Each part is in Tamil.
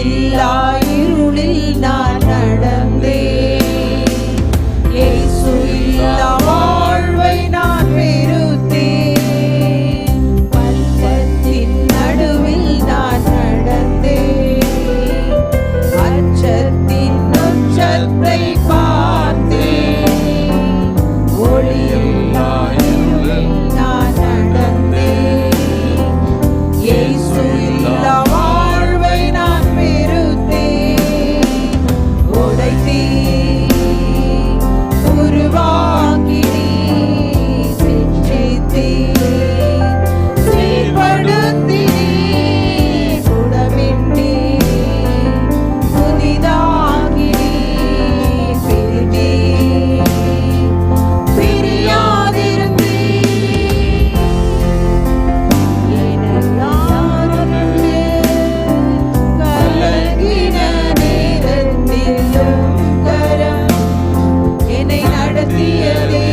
இல்லா இருளில் நான் நடந்தேன். இயேசு இல்லா வாழ்வை நான் வெறுத்தேன். பள்ளத்தின் நடுவில் நான் நடந்தேன். அச்சத்தின் உச்சத்தை பார்த்தேன். ஒளியில்லா இருளில் நான் நடந்தேன். இயேசு இல்லா வாழ்வை நான் வெறுத்தேன். உடைத்தீர், உருவாக்கினீர், சிற்றித்தீர், சீர்படுத்தினீர், சுடவிட்டீர், புதிதாக்கினீர், பிரித்தீர், பிரியாதிருந்தீர். என்னை யாருண்டு கலங்கின நேரத்திலும் கரம் என்னை நடத்தியதே.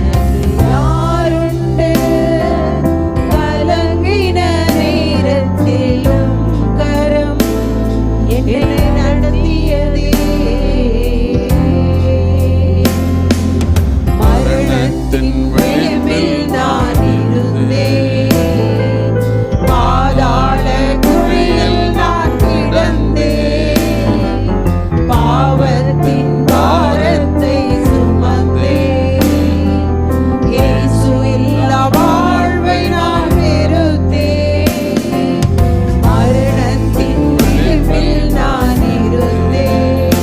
எனக்கு யாருண்டு கலங்கின நேரத்திலும் கரம் என்னை நடத்தியதே. மரணத்தின் விளிம்பில் நான் இருந்தேன். பாதாள குழியில் நான் கிடந்தேன். பாவத்தின் பாரத்தை சுமந்தேன். இயேசு இல்லா வாழ்வை நான் வெறுத்தேன். மரணத்தின் விளிம்பில் நான் இருந்தேன்.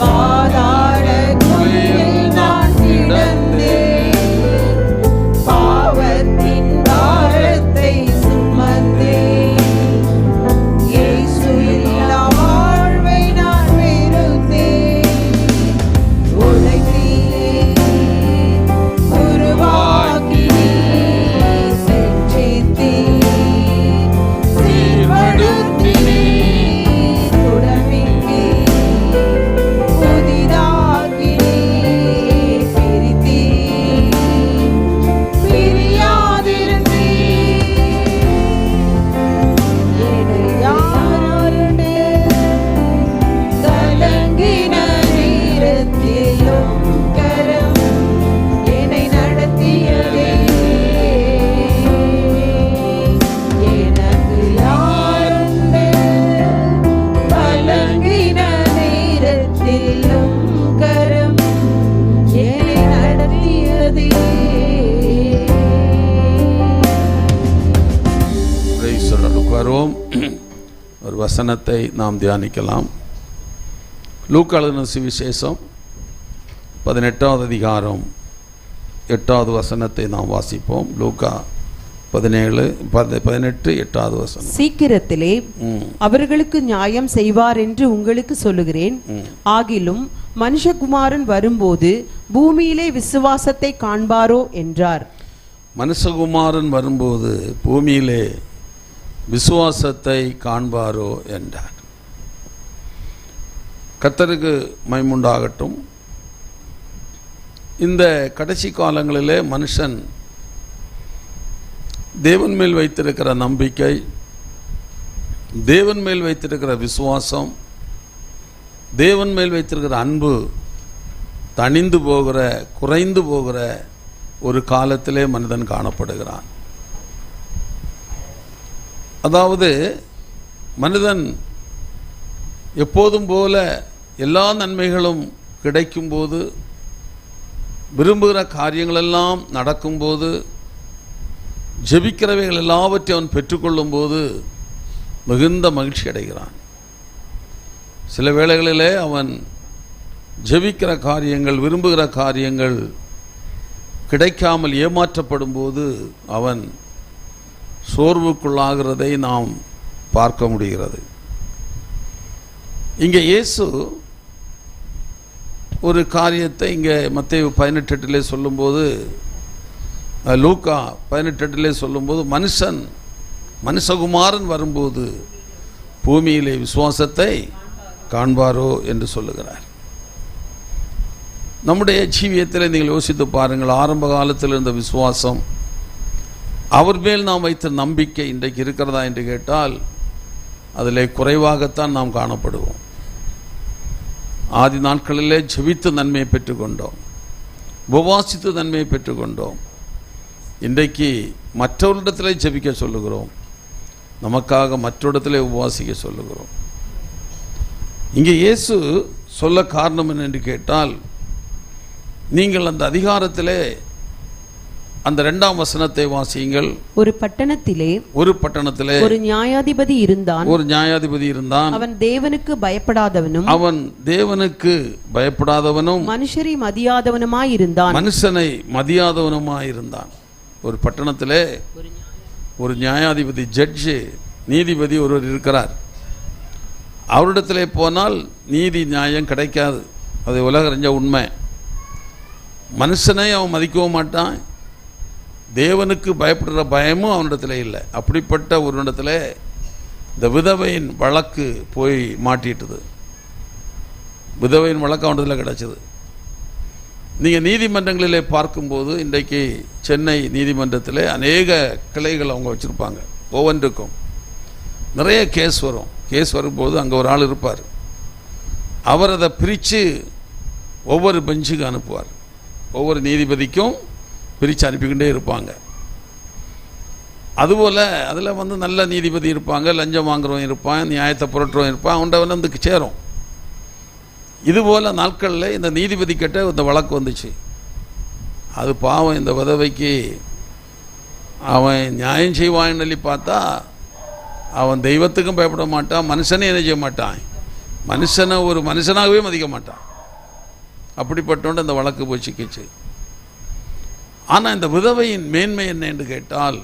பாதாள குழியில் நான் கிடந்தேன். பாவத்தின் பாரத்தை சுமந்தேன். இயேசு இல்லா வாழ்வை நான் வெறுத்தேன். உடைத்தீர், உருவாக்கினீர், சிற்றித்தீர், சீர்படுத்தினீர், சுடவிட்டீர், புதிதாக்கினீர், பிரித்தீர், பிரியாதிருந்தீர். என்னை யாருண்டு கலங்கின நேரத்திலும் கரம் என்னை நடத்தியதே. எனக்கு யாருண்டு கலங்கின நேரத்திலும் கரம் என்னை நடத்தியதே. வருவோம். ஒரு வசனத்தை நாம் தியானிக்கலாம். லூக்கா எழுதின சுவிசேஷம் 18வது அதிகாரம் 8வது வசனத்தை நாம் வாசிப்போம். லூக்கா 18 8வது வசனம். சீக்கிரத்திலே அவர்களுக்கு நியாயம் செய்வார் என்று உங்களுக்கு சொல்லுகிறேன். ஆகிலும் மனுஷகுமாரன் வரும்போது பூமியிலே விசுவாசத்தை காண்பாரோ என்றார். மனுஷகுமாரன் வரும்போது பூமியிலே விசுவாசத்தை காண்பாரோ என்றார். கர்த்தருக்கு மகிமையுண்டாகட்டும். இந்த கடைசி காலங்களிலே மனுஷன் தேவன் மேல் வைத்திருக்கிற நம்பிக்கை, தேவன் மேல் வைத்திருக்கிற விசுவாசம், தேவன் மேல் வைத்திருக்கிற அன்பு தணிந்து போகிற, குறைந்து போகிற ஒரு காலத்திலே மனிதன் காணப்படுகிறான். அதாவது மனிதன் எப்போதும் போல எல்லா நன்மைகளும் கிடைக்கும்போது, விரும்புகிற காரியங்களெல்லாம் நடக்கும்போது, ஜெபிக்கிறவைகள் எல்லாவற்றையும் அவன் பெற்றுக்கொள்ளும் போது மிகுந்த மகிழ்ச்சி அடைகிறான். சில வேளைகளிலே அவன் ஜெபிக்கிற காரியங்கள், விரும்புகிற காரியங்கள் கிடைக்காமல் ஏமாற்றப்படும் போது அவன் சோர்வுக்குள்ளாகிறதை நாம் பார்க்க முடிகிறது. இங்கே இயேசு ஒரு காரியத்தை இங்கே மத்தேயு 18:8 சொல்லும்போது, லூக்கா 18:8 சொல்லும்போது, மனுஷகுமாரன் வரும்போது பூமியிலே விசுவாசத்தை காண்பாரோ என்று சொல்லுகிறார். நம்முடைய ஜீவியத்தில் நீங்கள் யோசித்து பாருங்கள். ஆரம்ப காலத்தில் இருந்த விசுவாசம் அவர் மேல் நாம் வைத்த நம்பிக்கை இன்றைக்கு இருக்கிறதா என்று கேட்டால் அதிலே குறைவாகத்தான் நாம் காணப்படுவோம். ஆதி நாட்களிலே ஜெபித்து நன்மையை பெற்றுக்கொண்டோம், உபவாசித்து நன்மையை பெற்றுக்கொண்டோம். இன்றைக்கு மற்றவரிடத்திலே ஜெபிக்க சொல்லுகிறோம், நமக்காக மற்றொருடத்திலே உபவாசிக்க சொல்லுகிறோம். இங்கே இயேசு சொல்ல காரணம் என்னென்று கேட்டால், நீங்கள் அந்த அதிகாரத்திலே அந்த 2ஆம் வசனத்தை வாசியுங்கள். ஒரு பட்டணத்திலே ஒரு நியாயாதிபதி இருந்தான். அவன் தேவனுக்கு பயப்படாதவனும் மனுஷரை மதியாதவனுமாயிருந்தான். ஒரு பட்டணத்திலே ஒரு நியாயாதிபதி, ஜட்ஜு, நீதிபதி ஒருவர் இருக்கிறார். அவரிடத்திலே போனால் நீதி நியாயம் கிடைக்காது. அது உலகறிஞ்ச உண்மை. மனுஷனை அவன் மதிக்கவும் மாட்டான், தேவனுக்கு பயப்படுற பயமும் அவனிடத்தில் இல்லை. அப்படிப்பட்ட ஒரு இடத்துல இந்த விதவையின் வழக்கு போய் மாட்டிட்டுது. விதவையின் வழக்கு அவனிடத்தில் கிடச்சிது. நீங்கள் நீதிமன்றங்களிலே பார்க்கும்போது இன்றைக்கு சென்னை நீதிமன்றத்தில் அநேக கிளைகள் அவங்க வச்சுருப்பாங்க. ஒவ்வொன்றுக்கும் நிறைய கேஸ் வரும். கேஸ் வரும்போது அங்கே ஒரு ஆள் இருப்பார். அவர் அதை பிரித்து ஒவ்வொரு பெஞ்சுக்கு அனுப்புவார். ஒவ்வொரு நீதிபதிக்கும் பிரித்து அனுப்பிக்கிட்டே இருப்பாங்க. அதுபோல் அதில் நல்ல நீதிபதி இருப்பாங்க, லஞ்சம் வாங்குறவன் இருப்பான், நியாயத்தை புரட்டுறவன் இருப்பான், அவன்கிட்ட வந்து சேரும். இதுபோல் நாட்களில் இந்த நீதிபதி கிட்ட இந்த வழக்கு வந்துச்சு. அது பாவம், இந்த விதவைக்கு அவன் நியாயம் செய்வான்னு சொல்லி பார்த்தா அவன் தெய்வத்துக்கும் பயப்பட மாட்டான், மனுஷனே என்ன செய்ய மாட்டான், மனுஷனை ஒரு மனுஷனாகவே மதிக்க மாட்டான். அப்படிப்பட்டோண்டு அந்த வழக்கு போய் சிக்கிச்சு. ஆனால் இந்த விதவையின் மேன்மை என்ன என்று கேட்டால்,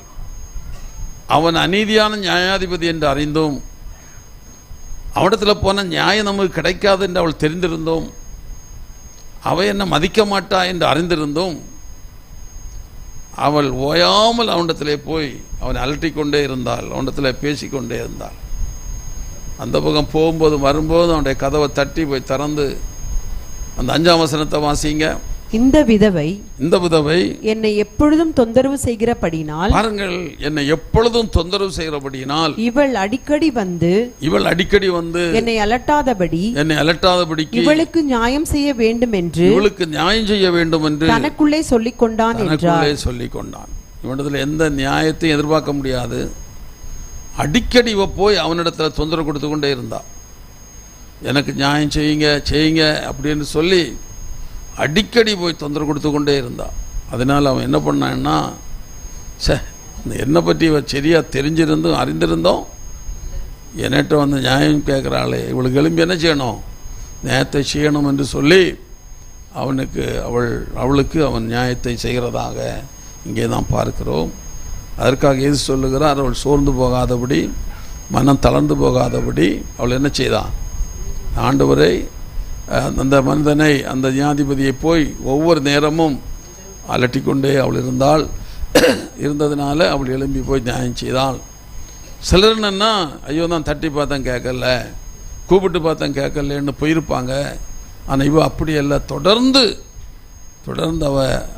அவன் அநீதியான நியாயாதிபதி என்று அறிந்தோம், அவனிடத்தில் போன நியாயம் நமக்கு கிடைக்காது என்று அவள் தெரிந்திருந்தோம், அவள் என்ன மதிக்க மாட்டா என்று அறிந்திருந்தோம், அவள் ஓயாமல் அவனிடத்திலே போய் அவனை அலட்டிக்கொண்டே இருந்தாள், அவனிடத்தில் பேசிக்கொண்டே இருந்தாள். அந்த பக்கம் போகும்போது வரும்போது அவனுடைய கதவை தட்டி போய் திறந்து அந்த 5ஆம் வசனத்தை வாசிங்க. இந்த விதவை என்னை எப்பொழுதும் தொந்தரவு செய்கிறபடினால், பாருங்கள், என்னை எப்பொழுதும் தொந்தரவு செய்கிறபடினால் இவள் அடிக்கடி வந்து என்னை அலட்டாதபடி இவளுக்கு நியாயம் செய்ய வேண்டும் என்று தனக்குள்ளே சொல்லிக் கொண்டான் என்றார். இவனிடத்தில் எந்த நியாயத்தையும் எதிர்பார்க்க முடியாது. அடிக்கடி இவ போய் அவனிடத்துல தொந்தரவு கொடுத்து கொண்டே இருந்தா. எனக்கு நியாயம் செய்யுங்க அப்படின்னு சொல்லி அடிக்கடி போய் தொந்தரவு கொடுத்து கொண்டே இருந்தா. அதனால் அவன் என்ன பண்ணான்னா, என்னை பற்றி இவ சரியாக தெரிஞ்சிருந்தும் அறிந்திருந்தோம், என்கிட்ட வந்து நியாயம் கேட்குறாளே, இவளுக்கு எழும்பி என்ன செய்யணும், நியாயத்தை செய்யணும் என்று சொல்லி அவளுக்கு அவன் நியாயத்தை செய்கிறதாக இங்கே தான் பார்க்கிறோம். அதற்காக எது சொல்லுகிறார், அவள் சோர்ந்து போகாதபடி, மனம் தளர்ந்து போகாதபடி அவள் என்ன செய்தான், ஆண்டவரை அந்த மனிதனை, அந்த நியாயாதிபதியை போய் ஒவ்வொரு நேரமும் அலட்டிக்கொண்டே அவள் இருந்ததுனால அவள் எழும்பி போய் நியாயம் செய்தாள். சிலர் என்னன்னா, ஐயோ நான் தட்டி பார்த்தேன் கேட்கல, கூப்பிட்டு பார்த்தேன் கேட்கலன்னு போயிருப்பாங்க. ஆனால் இவ அப்படி அல்ல, தொடர்ந்து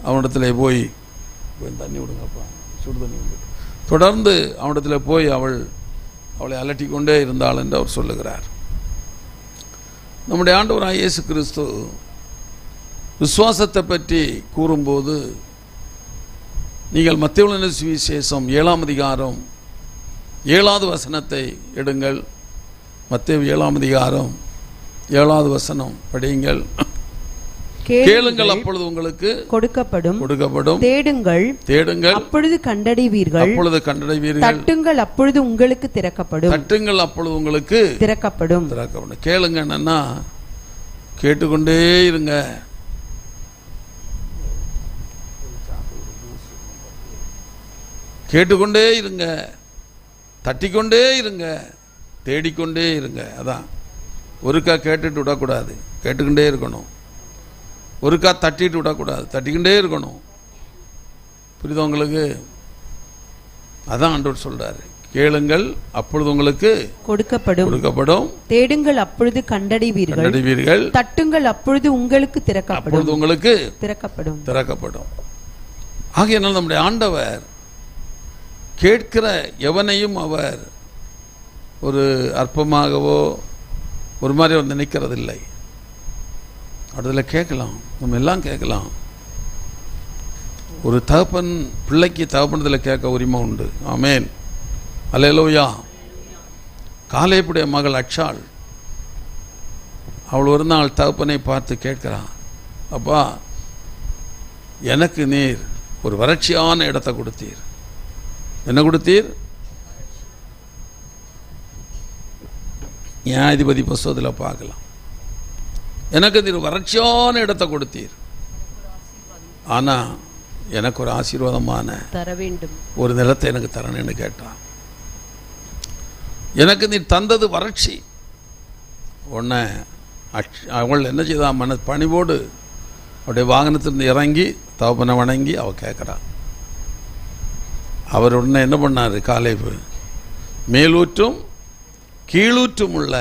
அவனிடத்துல போய் தண்ணி விடுங்கப்பா, சுடு தண்ணி விடு, தொடர்ந்து அவனிடத்துல போய் அவளை அலட்டிக்கொண்டே இருந்தாள் என்று அவர் சொல்லுகிறார். நம்முடைய ஆண்டவராகிய இயேசு கிறிஸ்து விசுவாசத்தை பற்றி கூறும்போது, நீங்கள் மத்தேயு எழுதின சுவிசேஷம் 7ஆம் அதிகாரம் 7வது வசனத்தை எடுங்கள். மத்தேயு 7ஆம் அதிகாரம் 7வது வசனம் படியுங்கள். கேளுங்கள், அப்பொழுது உங்களுக்கு கொடுக்கப்படும். தேடுங்கள், அப்பொழுது கண்டடைவீர்கள். தட்டுங்கள், அப்பொழுது உங்களுக்கு திறக்கப்படும். கேளுங்க என்னன்னா, கேட்டுக்கொண்டே இருங்க. கேட்டுக்கொண்டே இருங்க, தட்டிக்கொண்டே இருங்க, தேடிக்கொண்டே இருங்க. அதான், ஒருக்கா கேட்டுட்டு விடக்கூடாது, கேட்டுக்கொண்டே இருக்கணும். ஒருக்கா தட்டிட்டு விடக்கூடாது, தட்டிக்கிட்டே இருக்கணும். புரியுது உங்களுக்கு? அதான் ஆண்டவர் சொல்றாரு, கேளுங்கள் அப்பொழுது உங்களுக்கு கொடுக்கப்படும். தேடுங்கள் அப்பொழுது கண்டடைவீர்கள். தட்டுங்கள் அப்பொழுது உங்களுக்கு திறக்கப்படும். ஆகையால் நம்முடைய ஆண்டவர் கேட்கிற எவனையும் அவர் ஒரு அற்பமாகவோ ஒரு மாதிரி அவர் நினைக்கிறதில்லை. அடுத்தல கேட்கலாம், நம்ம எல்லாம் கேட்கலாம். ஒரு தகப்பன் பிள்ளைக்கு தகப்பனத்தில் கேட்க உரிமை உண்டு. ஆமேன், அல்லேலூயா. காலேபுடைய மகள் அக்ஷாள், அவள் ஒரு நாள் தகப்பனை பார்த்து கேட்கிறான், அப்பா எனக்கு நீர் ஒரு வறட்சியான இடத்தை கொடுத்தீர். என்ன கொடுத்தீர்? நியாயாதிபதி புஸ்தகத்தில் பார்க்கலாம். எனக்கு நீர் வறட்சியான இடத்தை கொடுத்தீர், ஆனால் எனக்கு ஒரு ஆசீர்வாதமான தர வேண்டும் ஒரு நிலத்தை எனக்கு தரணும்னு கேட்டான். எனக்கு நீர் தந்தது வறட்சி. உடனே அவள் என்ன செய்தா? பணிவோடு அவருடைய வாகனத்திலிருந்து இறங்கி தகப்பனை வணங்கி அவள் கேட்குறான். அவர் உடனே என்ன பண்ணார்? காலேபு மேலூற்றும் கீழூற்றும் உள்ள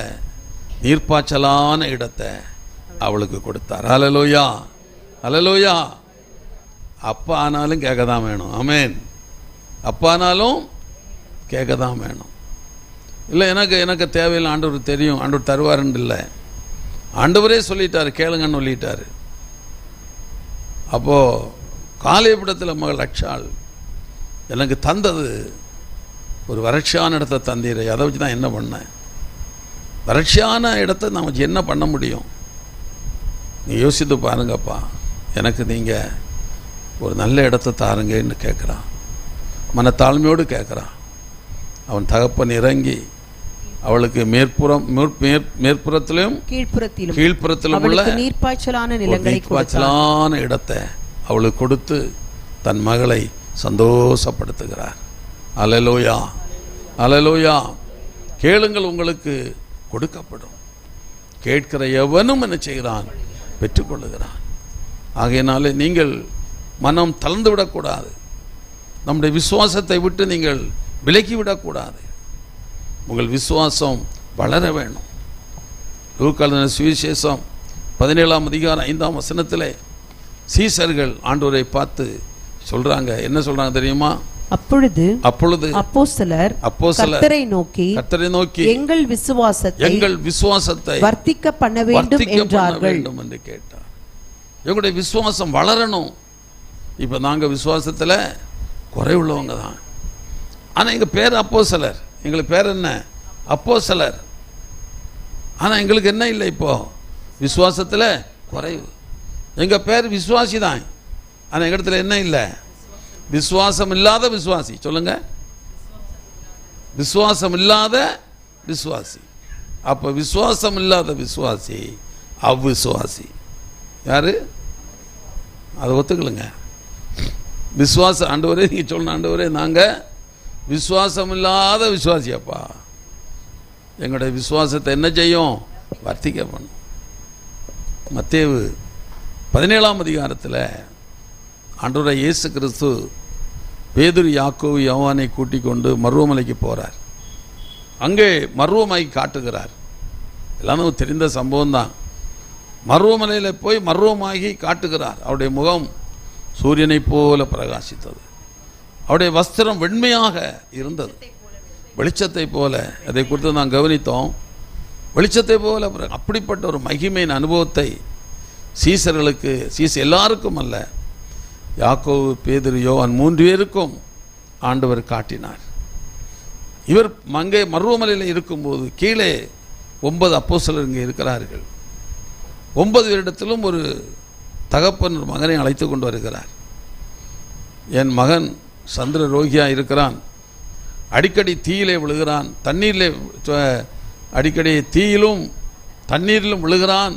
நீர்ப்பாய்ச்சலான இடத்தை அவளுக்கு கொடுத்தார். அல்லேலூயா, அல்லேலூயா. அப்பா ஆனாலும் கேட்க தான் வேணும். ஆமேன். அப்பா ஆனாலும் கேட்க தான் வேணும். இல்லை எனக்கு தேவையில்லை, ஆண்டவர் தெரியும், ஆண்டவர் தருவாருன்னு இல்லை. ஆண்டவரே சொல்லிட்டார், கேளுங்கன்னு சொல்லிட்டார். அப்போது காலேபிடத்தில் மகள் அக்ஷாள், எனக்கு தந்தது ஒரு வறட்சியான இடத்தை தந்தீரை, அதை வச்சு தான் என்ன பண்ணேன்? வறட்சியான இடத்தை நம்ம என்ன பண்ண முடியும்? நீ யோசித்து பாருங்கப்பா, எனக்கு நீங்கள் ஒரு நல்ல இடத்தை தாருங்கன்னு கேட்குறான். மனத்தாழ்மையோடு கேட்குறான். அவன் தகப்பன் இறங்கி அவளுக்கு மேற்புறத்திலும் கீழ்ப்புறத்திலும் உள்ள நீர்ப்பாய்ச்சலான இடத்தை அவளுக்கு கொடுத்து தன் மகளை சந்தோஷப்படுத்துகிறார். அல்லேலூயா, அல்லேலூயா. கேளுங்கள் உங்களுக்கு கொடுக்கப்படும், கேட்கிற எவனும் என்ன செய்கிறான்? பெற்றுக்கொள்ளுகிறான். ஆகையினாலே நீங்கள் மனம் தளர்ந்து விடக்கூடாது. நம்முடைய விசுவாசத்தை விட்டு நீங்கள் விலக்கிவிடக்கூடாது. உங்கள் விசுவாசம் வளர வேணும். லூக்கா சுவிசேஷம் 17ஆம் அதிகாரம் 5ஆம் வசனத்திலே சீசர்கள் ஆண்டவரை பார்த்து சொல்றாங்க. என்ன சொல்றாங்க தெரியுமா? அப்பொழுது அப்போஸ்தலர் கர்த்தரை நோக்கி எங்கள் விசுவாசத்தை வர்த்திக்க பண்ண வேண்டும் என்று கேட்டார். எங்களுடைய விசுவாசம் வளரணும். இப்ப நாங்க விசுவாசத்துல குறைவுள்ளவங்க தான். ஆனா எங்க பேர் அப்போஸ்தலர், எங்களுக்கு பேர் என்ன? அப்போஸ்தலர். ஆனா எங்களுக்கு என்ன இல்லை? இப்போ விசுவாசத்துல குறைவு. எங்க பேர் விசுவாசி தான், ஆனா எங்க இடத்துல என்ன இல்லை? விசுவாசம் இல்லாத விசுவாசி. சொல்லுங்க, விசுவாசம் இல்லாத விசுவாசி. அப்ப விசுவாசம் இல்லாத விசுவாசி அவ்விசுவாசி. யாரு? அதை ஒத்துக்கலுங்க. விசுவாசம் ஆண்டவரே, நீங்க சொல்லணும், ஆண்டவரே நாங்க விசுவாசம் இல்லாத விசுவாசி. அப்பா எங்களுடைய விசுவாசத்தை என்ன செய்யும்? வர்த்திக்க பண்ணும். மத்தேயு 17ஆம் அதிகாரத்தில் ஆண்டவராகிய இயேசு கிறிஸ்து பேதுரு, யாக்கோபு, யோவானை கூட்டிக் கொண்டு மருவமலைக்கு போகிறார். அங்கே மருவமாகி காட்டுகிறார். எல்லாரும் தெரிந்த சம்பவம் தான். மருவமலையில் போய் மருவமாகி காட்டுகிறார். அவருடைய முகம் சூரியனை போல பிரகாசித்தது. அவருடைய வஸ்திரம் வெண்மையாக இருந்தது, வெளிச்சத்தை போல. அதை குறித்து நான் கவனித்தோம். வெளிச்சத்தை போல அப்படிப்பட்ட ஒரு மகிமையின் அனுபவத்தை சீசர்களுக்கு, எல்லாருக்கும் அல்ல, யாக்கோபு, பேதுரு, யோவான் 3 பேருக்கும் ஆண்டவர் காட்டினார். இவர் அங்கே மருவமலையில் இருக்கும்போது கீழே 9 அப்போஸ்தலர் இங்கே இருக்கிறார்கள். 9 பேரிடத்திலும் ஒரு தகப்பன் ஒரு மகனை அழைத்து கொண்டு வருகிறார். என் மகன் சந்திர ரோகியாக இருக்கிறான், அடிக்கடி தீயிலே விழுகிறான், தண்ணீரிலே அடிக்கடி தீயிலும் தண்ணீரிலும் விழுகிறான்,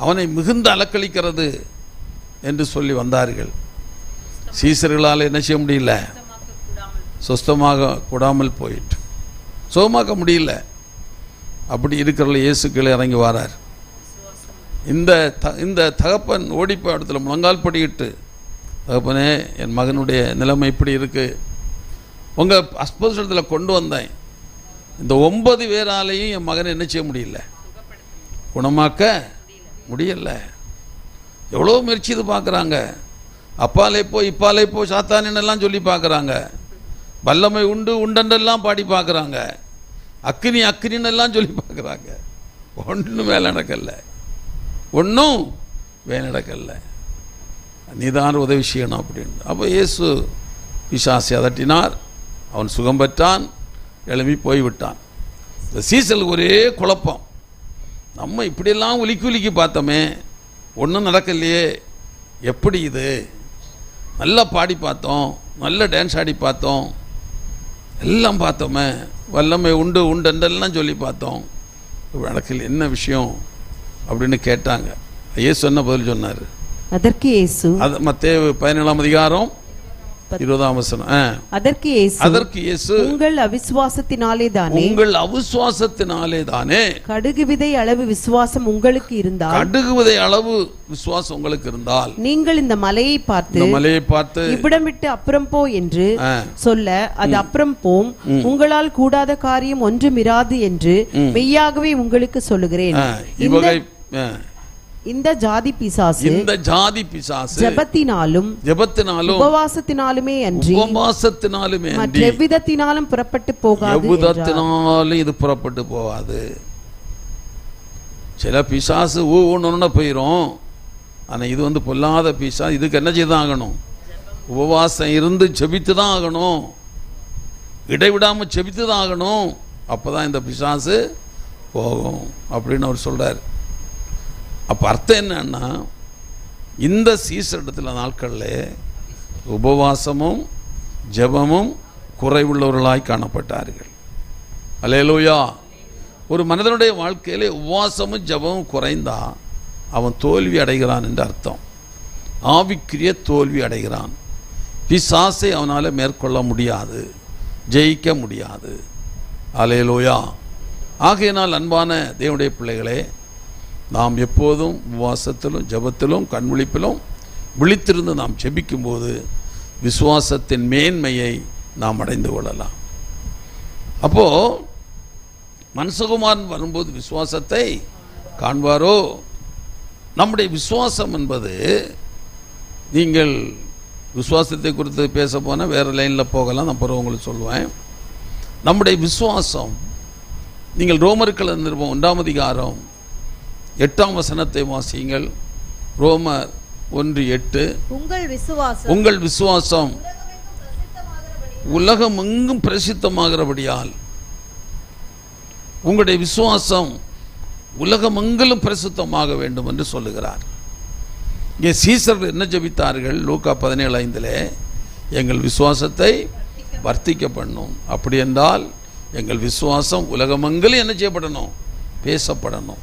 அவனை மிகுந்த அலக்களிக்கிறது என்று சொல்லி வந்தார்கள். சீசர்களால் என்ன செய்ய முடியல? சுத்தமாக கூடாமல் போயிட்டு, சுகமாக்க முடியல. அப்படி இருக்கிறவர்கள் இயேசு கீழே இறங்கி வாரார். இந்த தகப்பன் ஓடிப்போய் இடத்துல முழங்கால் படியிட்டு, தகப்பனே என் மகனுடைய நிலைமை இப்படி இருக்கு, உங்கள் அஸ்போசத்தில் கொண்டு வந்தேன், இந்த 9 பேராலையும் என் மகனை என்ன செய்ய முடியல? குணமாக்க முடியல. எவ்வளோ முயற்சி இது பார்க்குறாங்க. அப்பாலே போ இப்பாலே போ சாத்தானெல்லாம் சொல்லி பார்க்குறாங்க. வல்லமை உண்டு உண்டென்றெல்லாம் பாடி பார்க்குறாங்க, அக்கினி அக்கினின்னு எல்லாம் சொல்லி பார்க்குறாங்க. ஒன்றும் வேலை நடக்கல, ஒன்றும் வேலை நடக்கல. நீதான் உதவி செய்யணும் அப்படின்னு. அப்போ இயேசு பிசாசை அதட்டினார், அவன் சுகம் பெற்றான், எழுப்பி போய்விட்டான். இந்த சீசலுக்கு ஒரே குழப்பம். நம்ம இப்படியெல்லாம் உலுக்கி பார்த்தோமே, ஒன்றும் நடக்கலையே, எப்படி இது? நல்லா பாடி பார்த்தோம், நல்ல டான்ஸ் ஆடி பார்த்தோம், எல்லாம் பார்த்தோமே, வல்லமை உண்டு உண்டென்றெல்லாம் சொல்லி பார்த்தோம், நடக்கல, என்ன விஷயம் அப்படின்னு கேட்டாங்க. இயேசு என்ன பதில் சொன்னார்? அதற்கு இயேசு, மத்தேயு 17ஆம் அதிகாரம் 20ஆம் வசனம். அதற்கு இயேசு, உங்கள் அவிசுவாசத்தினாலே தானே கடுகு விதை அளவு விசுவாசம் உங்களுக்கு இருந்தால் நீங்கள் இந்த மலையை பார்த்து இவ்விடம் விட்டு அப்புறம் போ என்று சொல்ல அது அப்புறம் போம். உங்களால் கூடாத காரியம் ஒன்றும் இராது என்று மெய்யாகவே உங்களுக்கு சொல்லுகிறேன். இந்த ஜாதி பிசாசு ஜெபத்தினாலும் உபவாசத்தினாலுமே அன்றி மற்ற எவ்விதத்தினாலும் புறப்பட்டு போகாது. சில பிசாசு ஒன்று போயிரும். ஆனா இது பொல்லாத பிசா. இதுக்கு என்ன செய்தான் ஆகணும்? உபவாசம் இருந்து ஜெபித்து தான் ஆகணும், இடைவிடாம ஜெபித்து தான் ஆகணும். அப்பதான் இந்த பிசாசு போகும் அப்படின்னு அவர் சொல்றார். அப்போ அர்த்தம் என்னன்னா, இந்த சீசரிடத்தில் நாட்களில் உபவாசமும் ஜெபமும் குறைவுள்ளவர்களாய் காணப்பட்டார்கள். அல்லேலூயா. ஒரு மனிதனுடைய வாழ்க்கையிலே உபவாசமும் ஜெபமும் குறைந்தா அவன் தோல்வி அடைகிறான் என்று அர்த்தம். ஆவிக்குரிய தோல்வி அடைகிறான். பிசாசை அவனால் மேற்கொள்ள முடியாது, ஜெயிக்க முடியாது. அல்லேலூயா. ஆகையினால் அன்பான தேவனுடைய பிள்ளைகளே, நாம் எப்போதும் உபவாசத்திலும் ஜெபத்திலும் கண்விழிப்பிலும் விழித்திருந்து நாம் ஜெபிக்கும்போது விசுவாசத்தின் மேன்மையை நாம் அடைந்து கொள்ளலாம். அப்போ மனுஷகுமாரன் வரும்போது விசுவாசத்தை காண்பாரோ? நம்முடைய விசுவாசம் என்பது, நீங்கள் விசுவாசத்தை குறித்து பேச போனால் வேறு லைனில் போகலாம், நான் பிறகு உங்களுக்கு சொல்லுவேன். நம்முடைய விசுவாசம், நீங்கள் ரோமர்கள் நிருபம் 1ஆம் அதிகாரம் 8ஆம் வசனத்தை வாசியுங்கள். ரோமர் 1:8. உங்கள் விசுவாசம் உலகமெங்கும் பிரசித்தமாகிறபடியால், உங்களுடைய விசுவாசம் உலகமெங்கிலும் பிரசித்தமாக வேண்டும் என்று சொல்லுகிறார். இங்கே சீசர்கள் என்ன ஜெபித்தார்கள்? லூக்கா 17:5 எங்கள் விசுவாசத்தை வர்த்திக்க பண்ணும். அப்படி என்றால் எங்கள் விசுவாசம் உலகமெங்கிலும் என்ன செய்யப்படணும்? பேசப்படணும்.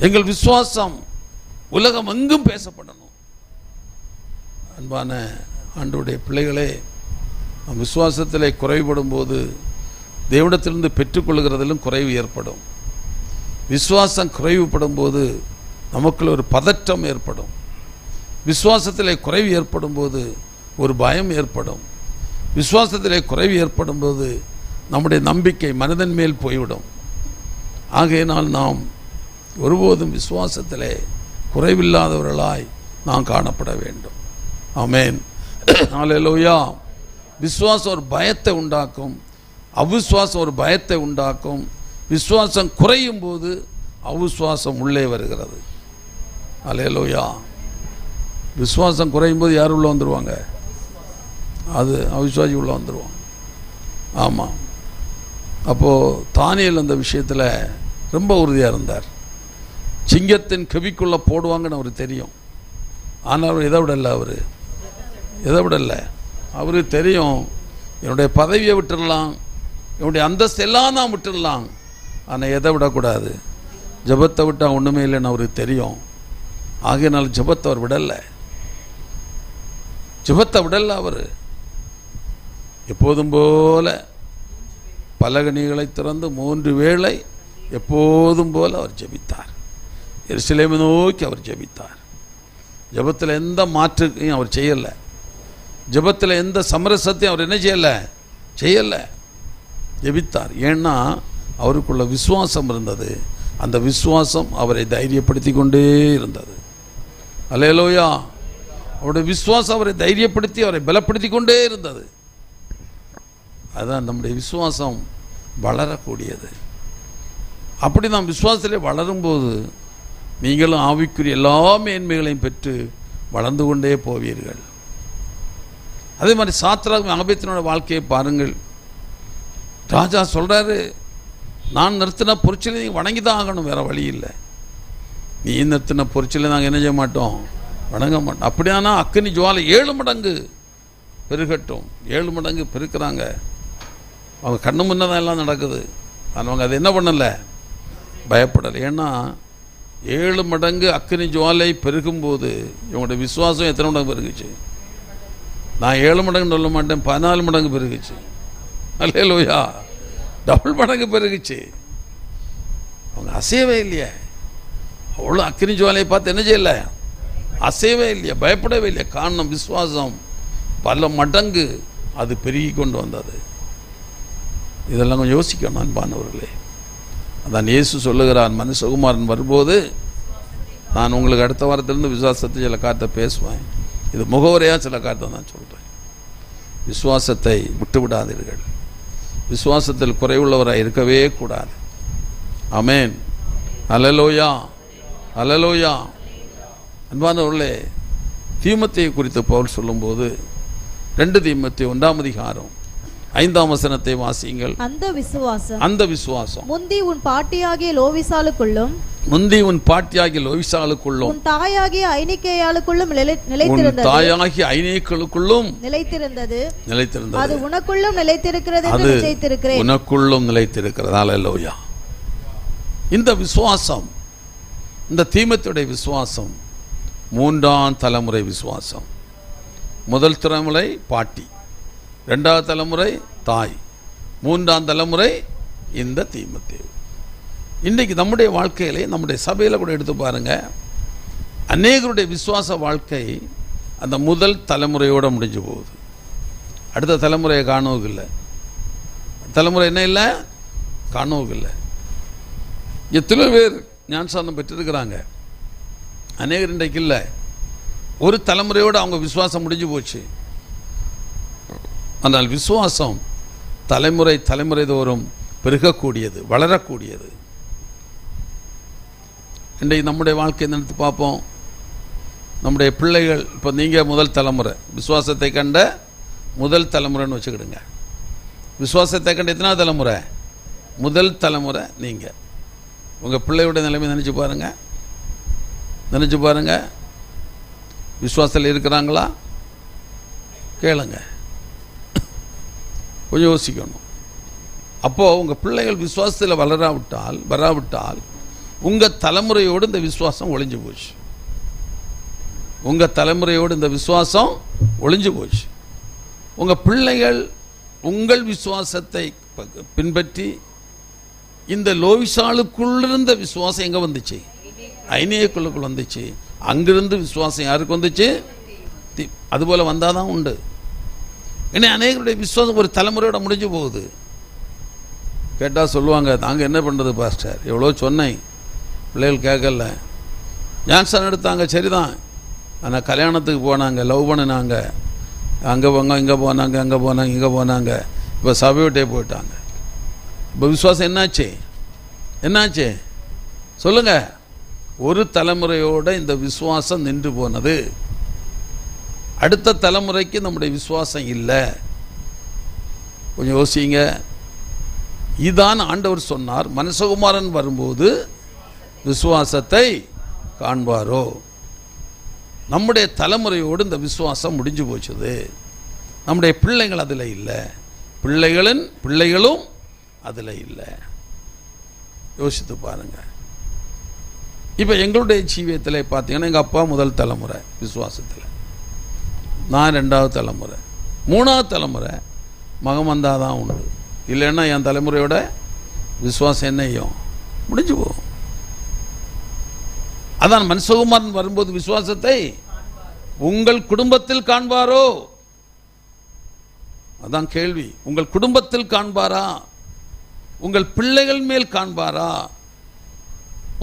எங்கள் விசுவாசம் உலகம் எங்கும் பேசப்படணும். அன்பான ஆண்டவருடைய பிள்ளைகளே, நம் விசுவாசத்திலே குறைபடும் போது தேவனிடத்திலிருந்து பெற்றுக்கொள்கிறதிலும் குறைவு ஏற்படும். விசுவாசம் குறைவுபடும் போது நமக்குள்ள ஒரு பதற்றம் ஏற்படும். விசுவாசத்திலே குறைவு ஏற்படும் போது ஒரு பயம் ஏற்படும். விசுவாசத்திலே குறைவு ஏற்படும் போது நம்முடைய நம்பிக்கை மனிதன் மேல் போய்விடும். ஆகையினால் நாம் ஒருபோதும் விசுவாசத்திலே குறைவில்லாதவர்களாய் நாம் காணப்பட வேண்டும். ஆமென். ஹல்லேலூயா. விசுவாசம் ஒரு பயத்தை உண்டாக்கும், அவிசுவாசம் ஒரு பயத்தை உண்டாக்கும். விசுவாசம் குறையும் போது அவிசுவாசம் உள்ளே வருகிறது. ஹல்லேலூயா. விசுவாசம் குறையும் போது யார் உள்ள வந்துடுவாங்க? அது அவிசுவாசி உள்ள வந்துடுவாங்க. ஆமாம். அப்போது தானியேல் அந்த விஷயத்தில் ரொம்ப உறுதியாக இருந்தார். சிங்கத்தின் கவிக்குள்ள போடுவாங்கன்னு அவருக்கு தெரியும். ஆனால் அவர் எதை விடலை, அவருக்கு தெரியும், என்னுடைய பதவியை விட்டுடலாம், என்னுடைய அந்தஸ்து எல்லாம் நான் விட்டுடலாம், ஆனால் எதை விடக்கூடாது? ஜெபத்தை விட்டால் ஒன்றுமே இல்லைன்னு அவருக்கு தெரியும். ஆகையினால் ஜெபத்தை அவர் விடலை. அவர் எப்போதும் போல பலகணிகளை திறந்து 3 வேளை எப்போதும் போல அவர் ஜெபித்தார். எருசலேமை நோக்கி அவர் ஜெபித்தார். ஜெபத்தில் எந்த மாற்றத்தையும் அவர் செய்யலை. ஜெபத்தில் எந்த சமரசத்தையும் அவர் என்ன செய்யலை, ஜெபித்தார். ஏன்னா அவருக்குள்ள விசுவாசம் இருந்தது. அந்த விசுவாசம் அவரை தைரியப்படுத்தி கொண்டே இருந்தது. அல்லேலூயா. அவருடைய விசுவாசம் அவரை தைரியப்படுத்தி அவரை பலப்படுத்தி கொண்டே இருந்தது. அதுதான் நம்முடைய விசுவாசம் வளரக்கூடியது. அப்படி நாம் விசுவாசத்திலே வளரும்போது நீங்களும் ஆவிக்குரிய எல்லா மேன்மைகளையும் பெற்று வளர்ந்து கொண்டே போவீர்கள். அதே மாதிரி சாத்ராக் ஆபேத்தினோட வாழ்க்கையை பாருங்கள். ராஜா சொல்கிறாரு, நான் நிறுத்தின பொறிச்சிலை நீங்கள் வணங்கி தான் ஆகணும், வேறு வழி இல்லை. நீ நிறுத்தின பொறிச்சிலை நாங்கள் என்ன செய்ய மாட்டோம், வணங்க மாட்டோம். அப்படியானா அக்கினி ஜுவாலை 7 மடங்கு பெருகட்டும். 7 மடங்கு பெருக்கிறாங்க. அவங்க கண்ணு முன்னே தான் எல்லாம் நடக்குது. அவங்க அது என்ன பண்ணலை, பயப்படலை. ஏன்னா 7 மடங்கு அக்கினி ஜுவாலை பெருகும்போது இவங்களுடைய விசுவாசம் எத்தனை மடங்கு பெருகுச்சு? நான் 7 மடங்கு சொல்ல மாட்டேன், 14 மடங்கு பெருகுச்சு. அல்லேலூயா, டபுள் மடங்கு பெருகுச்சு. அவங்க அசையவே இல்லையே. அவ்வளோ அக்கினி ஜுவாலையை பார்த்து என்ன செய்யலை, அசையவே இல்லையா, பயப்படவே இல்லையா. காரணம் விசுவாசம் பல மடங்கு அது பெருகி கொண்டு வந்தது. இதெல்லாம் கொஞ்சம் யோசிக்கணும் அன்பானவர்களே. அதான் இயேசு சொல்லுகிறார், மனுஷகுமாரன் வரும்போது நான் உங்களுக்கு அடுத்த வாரத்திலிருந்து விசுவாசத்தை சில காரியத்தை பேசுவேன். இது முகவரையாக சில காரியத்தை நான் சொல்கிறேன். விசுவாசத்தை விட்டு விடாதீர்கள். விசுவாசத்தில் குறைவுள்ளவராக இருக்கவே கூடாது. ஆமென். அல்லேலூயா, அல்லேலூயா. அன்பானவர்களே, தீமோத்தேயு குறித்து பவுல் சொல்லும்போது 2 தீமோத்தேயு 1ஆம் அதிகாரம் 5ஆம் வசனத்தை வாசியுங்கள். அந்த விசுவாசம் முந்தி உன் பாட்டியாகிய லோவிசாளுக்குள்ளும் உன் தாயாகிய ஐனிக்கேயாளுக்குள்ளும் நிலைத்திருந்தது. அது உனக்குள்ளும் நிலைத்திருக்கிறது என்று நிச்சயித்திருக்கிறேன். உனக்குள்ளும் நிலைத்திருக்கிறது. அல்லேலூயா. இந்த விசுவாசம், இந்த தீமோத்தேயுடைய விசுவாசம் 3ஆம் தலைமுறை விசுவாசம். முதல் தலைமுறை பாட்டி, 2வது தலைமுறை தாய், 3ஆம் தலைமுறை இந்த தீமோத்தேயு. இன்றைக்கு நம்முடைய வாழ்க்கையிலே, நம்முடைய சபையில் கூட எடுத்து பாருங்கள், அநேகருடைய விசுவாச வாழ்க்கை அந்த முதல் தலைமுறையோடு முடிஞ்சு போகுது. அடுத்த தலைமுறையை காணவும் இல்லை. தலைமுறை என்ன இல்லை, காணவும் இல்லை. எத்தனை பேர் ஞானஸ்நானம் பெற்றிருக்கிறாங்க, அநேகர் இன்றைக்கு இல்லை. ஒரு தலைமுறையோடு அவங்க விசுவாசம் முடிஞ்சு போச்சு. ஆனால் விசுவாசம் தலைமுறை தோறும் பெருகக்கூடியது, வளரக்கூடியது. இன்றைக்கு நம்முடைய வாழ்க்கையை நினைத்து பார்ப்போம். நம்முடைய பிள்ளைகள், இப்போ நீங்கள் முதல் தலைமுறை விசுவாசத்தை கண்ட முதல் தலைமுறைன்னு வச்சுக்கிடுங்க. விசுவாசத்தை கண்ட எத்தனாவது தலைமுறை? முதல் தலைமுறை நீங்கள். உங்கள் பிள்ளையோட நிலைமை நினச்சி பாருங்கள். விசுவாசத்தில் இருக்கிறாங்களா? கேளுங்க, கொஞ்சம் யோசிக்கணும். அப்போது உங்கள் பிள்ளைகள் விசுவாசத்தில் வராவிட்டால் உங்கள் தலைமுறையோடு இந்த விசுவாசம் ஒளிஞ்சு போச்சு. உங்கள் தலைமுறையோடு இந்த விசுவாசம் ஒளிஞ்சு போச்சு. உங்கள் பிள்ளைகள் உங்கள் விசுவாசத்தை பின்பற்றி இந்த லோவிசாளுக்குள்ளிருந்த விசுவாசம் எங்கே வந்துச்சு? ஐனேயக்குள்ளுக்குள் வந்துச்சு. அங்கிருந்து விசுவாசம் யாருக்கு வந்துச்சு? அதுபோல் வந்தால் தான் உண்டு. ஏன்னா அநேகருடைய விசுவாசம் ஒரு தலைமுறையோட முடிஞ்சு போகுது. கேட்டால் சொல்லுவாங்க, நாங்கள் என்ன பண்ணுறது பாஸ்டர், எவ்வளோ சொன்னேன், பிள்ளைகள் கேட்கல. ஞானஸ்நானம் எடுத்தாங்க, சரிதான். ஆனால் கல்யாணத்துக்கு போனாங்க, லவ் பண்ணினாங்க, அங்கே போங்க, இங்கே போனாங்க. இப்போ சபை விட்டே போயிட்டாங்க. இப்போ விசுவாசம் என்னாச்சு சொல்லுங்க? ஒரு தலைமுறையோட இந்த விசுவாசம் நின்று போனது. அடுத்த தலைமுறைக்கு நம்முடைய விசுவாசம் இல்லை. கொஞ்சம் யோசிங்க. இதான் ஆண்டவர் சொன்னார், மனுஷகுமாரன் வரும்போது விசுவாசத்தை காண்பாரோ. நம்முடைய தலைமுறையோடு இந்த விசுவாசம் முடிஞ்சு போச்சுது. நம்முடைய பிள்ளைகள் அதில் இல்லை, பிள்ளைகளும் அதில் இல்லை. யோசித்து பாருங்க. இப்போ எங்களுடைய ஜீவியத்தில் பார்த்தீங்கன்னா, எங்கள் அப்பா முதல் தலைமுறை விசுவாசத்தில், நான் 2வது தலைமுறை, 3வது தலைமுறை மகன் வந்தால் தான் உண்டு. இல்லைன்னா என் தலைமுறையோட விசுவாசம் என்னையும் முடிஞ்சு போகும். அதான் மனுஷகுமாரன் வரும்போது விசுவாசத்தை உங்கள் குடும்பத்தில் காண்பாரோ. அதான் கேள்வி. உங்கள் குடும்பத்தில் காண்பாரா? உங்கள் பிள்ளைகள் மேல் காண்பாரா?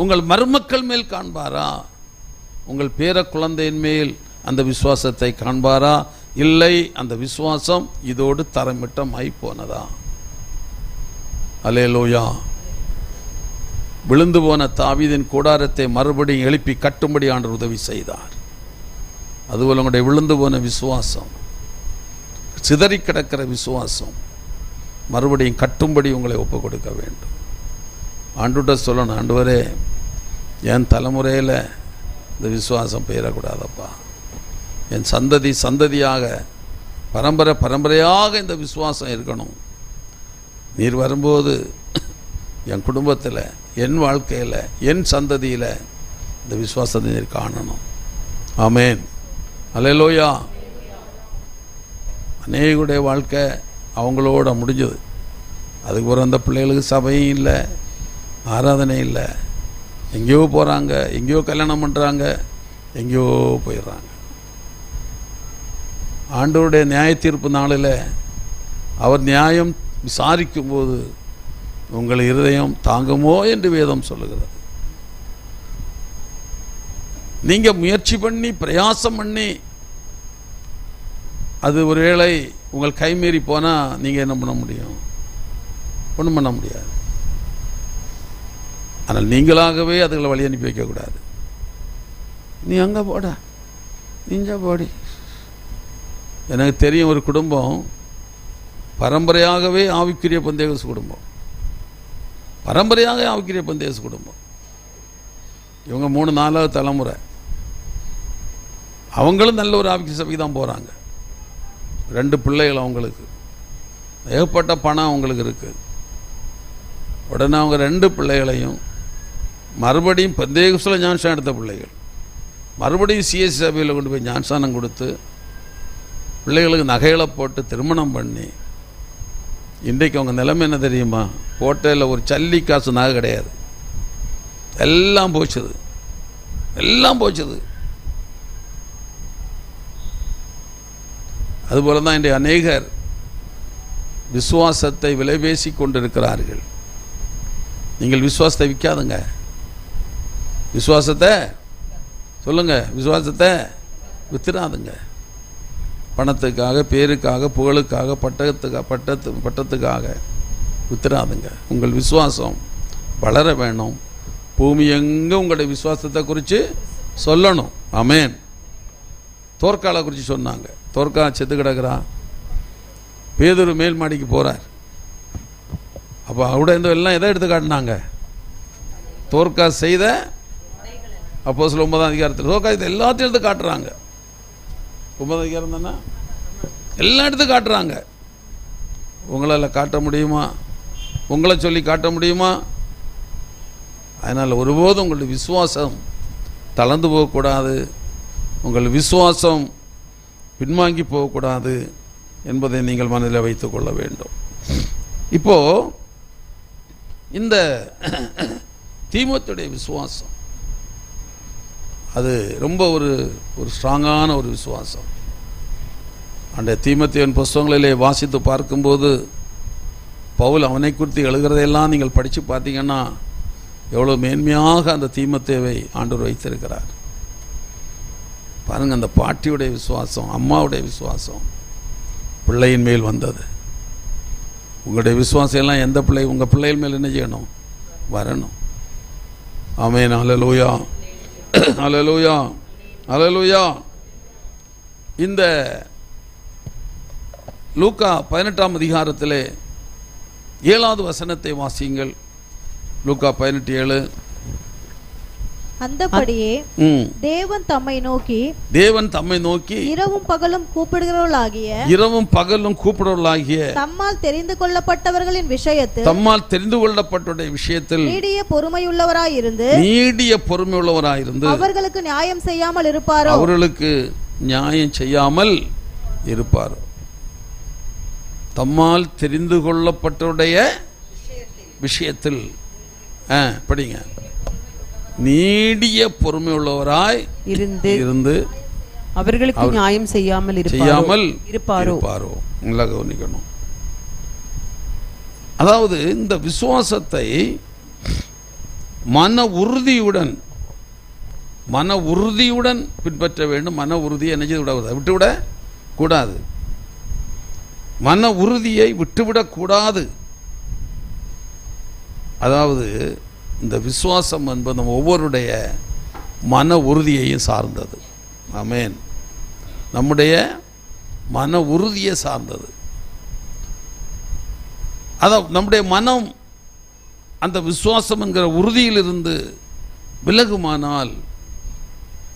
உங்கள் மருமக்கள் மேல் காண்பாரா? உங்கள் பேர குழந்தையின் மேல் அந்த விசுவாசத்தை காண்பாரா? இல்லை, அந்த விசுவாசம் இதோடு தரமிட்டமாய் போனதா? அல்லேலூயா. விழுந்து போன தாவீதின் கூடாரத்தை மறுபடியும் எழுப்பி கட்டும்படி ஆண்டவர் உதவி செய்தார். அதுபோல் உங்களுடைய விழுந்து போன விசுவாசம், சிதறி கிடக்கிற விசுவாசம் மறுபடியும் கட்டும்படி உங்களை ஒப்பு கொடுக்க வேண்டும். ஆண்டவர்கிட்ட சொல்லணும், ஆண்டவரே என் தலைமுறையில் இந்த விசுவாசம் பெயரக்கூடாதப்பா, என் சந்ததி சந்ததியாக பரம்பரையாக இந்த விசுவாசம் இருக்கணும். நீர் வரும்போது என் குடும்பத்தில், என் வாழ்க்கையில், என் சந்ததியில் இந்த விசுவாசத்தை நீர் காணணும். ஆமேன். அல்லேலூயா. அநேகுடைய வாழ்க்கை அவங்களோட முடிஞ்சது. அதுக்கு ஒரு அந்த பிள்ளைகளுக்கு சபையும் இல்லை, ஆராதனை இல்லை, எங்கேயோ போகிறாங்க, எங்கேயோ கல்யாணம் பண்ணுறாங்க, எங்கேயோ போயிடுறாங்க. ஆண்டவருடைய நியாய தீர்ப்பு நாளில் அவர் நியாயம் விசாரிக்கும்போது உங்கள் இருதயம் தாங்குமோ என்று வேதம் சொல்லுகிறது. நீங்கள் முயற்சி பண்ணி பிரயாசம் பண்ணி அது ஒருவேளை உங்கள் கைமீறி போனால் நீங்கள் என்ன பண்ண முடியும்? ஒன்றும் பண்ண முடியாது. ஆனால் நீங்களாகவே அதுகளை வழி அனுப்பி வைக்கக்கூடாது. நீ அங்கே போட, நீஞ்சா போடி. எனக்கு தெரியும் ஒரு குடும்பம், பரம்பரையாகவே ஆவிக்குரிய பந்தேகஸ் குடும்பம், பரம்பரையாக ஆவிக்குரிய பந்தேகஸ் குடும்பம். இவங்க 3-4 தலைமுறை. அவங்களும் நல்ல ஒரு ஆவிக்குரிய சபைக்கு தான் போகிறாங்க. 2 பிள்ளைகள் அவங்களுக்கு, ஏகப்பட்ட பணம் அவங்களுக்கு இருக்குது. உடனே அவங்க 2 பிள்ளைகளையும் மறுபடியும் பந்தேகஸில் ஞானஸ்தானம் எடுத்த பிள்ளைகள் மறுபடியும் சிஎஸ்சி சபையில் கொண்டு போய் ஞானஸ்தானம் கொடுத்து பிள்ளைகளுக்கு நகைகளை போட்டு திருமணம் பண்ணி, இன்றைக்கு அவங்க நிலைமை என்ன தெரியுமா? கோட்டையில் ஒரு சல்லி காசு நகை கிடையாது, எல்லாம் போச்சுது, எல்லாம் போச்சுது. அதுபோல தான் இன்றைய அநேகர் விசுவாசத்தை விலை பேசி கொண்டிருக்கிறார்கள். நீங்கள் விசுவாசத்தை விற்காதுங்க. விசுவாசத்தை சொல்லுங்க, விசுவாசத்தை வித்துறாதுங்க. பணத்துக்காக, பேருக்காக, புகழுக்காக, பட்டத்துக்காக வித்துறாதுங்க. உங்கள் விசுவாசம் வளர வேணும். பூமி எங்கே உங்களுடைய விசுவாசத்தை குறித்து சொல்லணும். ஆமேன். தோற்காலை குறித்து சொன்னாங்க. தோற்கா செத்து கிடக்கிறா. பேதுரு மேல் மாடிக்கு போகிறார். அப்போ அவட இந்த எல்லாம் எதை எடுத்து காட்டினாங்க? தோற்கா செய்த அப்போஸ்தலர் 9ஆம் அதிகாரத்தில் தோற்கா இதை எல்லாத்தையும் எடுத்து காட்டுறாங்க. 9ஆம் அதிகாரம் தானே, எல்லாம் எடுத்து காட்டுறாங்க. உங்களால் காட்ட முடியுமா? உங்களை சொல்லி காட்ட முடியுமா? அதனால் ஒருபோதும் உங்களுடைய விசுவாசம் தளர்ந்து போகக்கூடாது, உங்கள் விசுவாசம் பின்வாங்கி போகக்கூடாது என்பதை நீங்கள் மனதில் வைத்து கொள்ள வேண்டும். இப்போது இந்த தீமோத்தேயுடைய விசுவாசம் அது ரொம்ப ஒரு ஸ்ட்ராங்கான ஒரு விசுவாசம். அந்த தீமோத்தேயுவின் புஸ்தகங்களிலே வாசித்து பார்க்கும்போது பவுல் அவனை குறித்து எழுகிறதையெல்லாம் நீங்கள் படித்து பார்த்தீங்கன்னா எவ்வளோ மேன்மையாக அந்த தீமோத்தேயுவை ஆண்டவர் வைத்திருக்கிறார் பாருங்கள். அந்த பாட்டியுடைய விசுவாசம், அம்மாவுடைய விசுவாசம் பிள்ளையின் மேல் வந்தது. உங்களுடைய விசுவாசம் எல்லாம் எந்த பிள்ளை, உங்கள் பிள்ளைகள் மேல் என்ன செய்யணும்? வரணும். ஆமென். அல்லேலூயா, அல்லேலூயா, அல்லேலூயா. இந்த லூக்கா 18ஆம் அதிகாரத்திலே 7வது வசனத்தை வாசியுங்கள். லூக்கா 18:7. அந்தபடியே தேவன் தம்மை நோக்கி இரவும் பகலும் கூப்பிடுகிறவர்களாகிய தம்மால் தெரிந்து கொள்ளப்பட்டவர்களின் விஷயத்தில் நீடிய பொறுமையுள்ளவராயிருந்து அவர்களுக்கு நியாயம் செய்யாமல் இருப்பார். தம்மால் தெரிந்து கொள்ளப்பட்டவருடைய விஷயத்தில் படிங்க. நீடிய பொறுமை உள்ளவராய் இருந்து அவர்களுக்கு நியாயம் செய்யாமல் இருப்பாரோ. நல்லா கவனிக்கணும். அதாவது இந்த விசுவாசத்தை மன உறுதியுடன் பின்பற்ற வேண்டும். மன உறுதியை என்ன செய்து விட கூடாது. மன உறுதியை விட்டுவிடக்கூடாது. அதாவது இந்த விசுவாசம் என்பது நம்ம ஒவ்வொருடைய மன உறுதியையும் சார்ந்தது. ஆமென். நம்முடைய மன உறுதியை சார்ந்தது. அதான் நம்முடைய மனம் அந்த விசுவாசம் என்கிற உறுதியிலிருந்து விலகுமானால்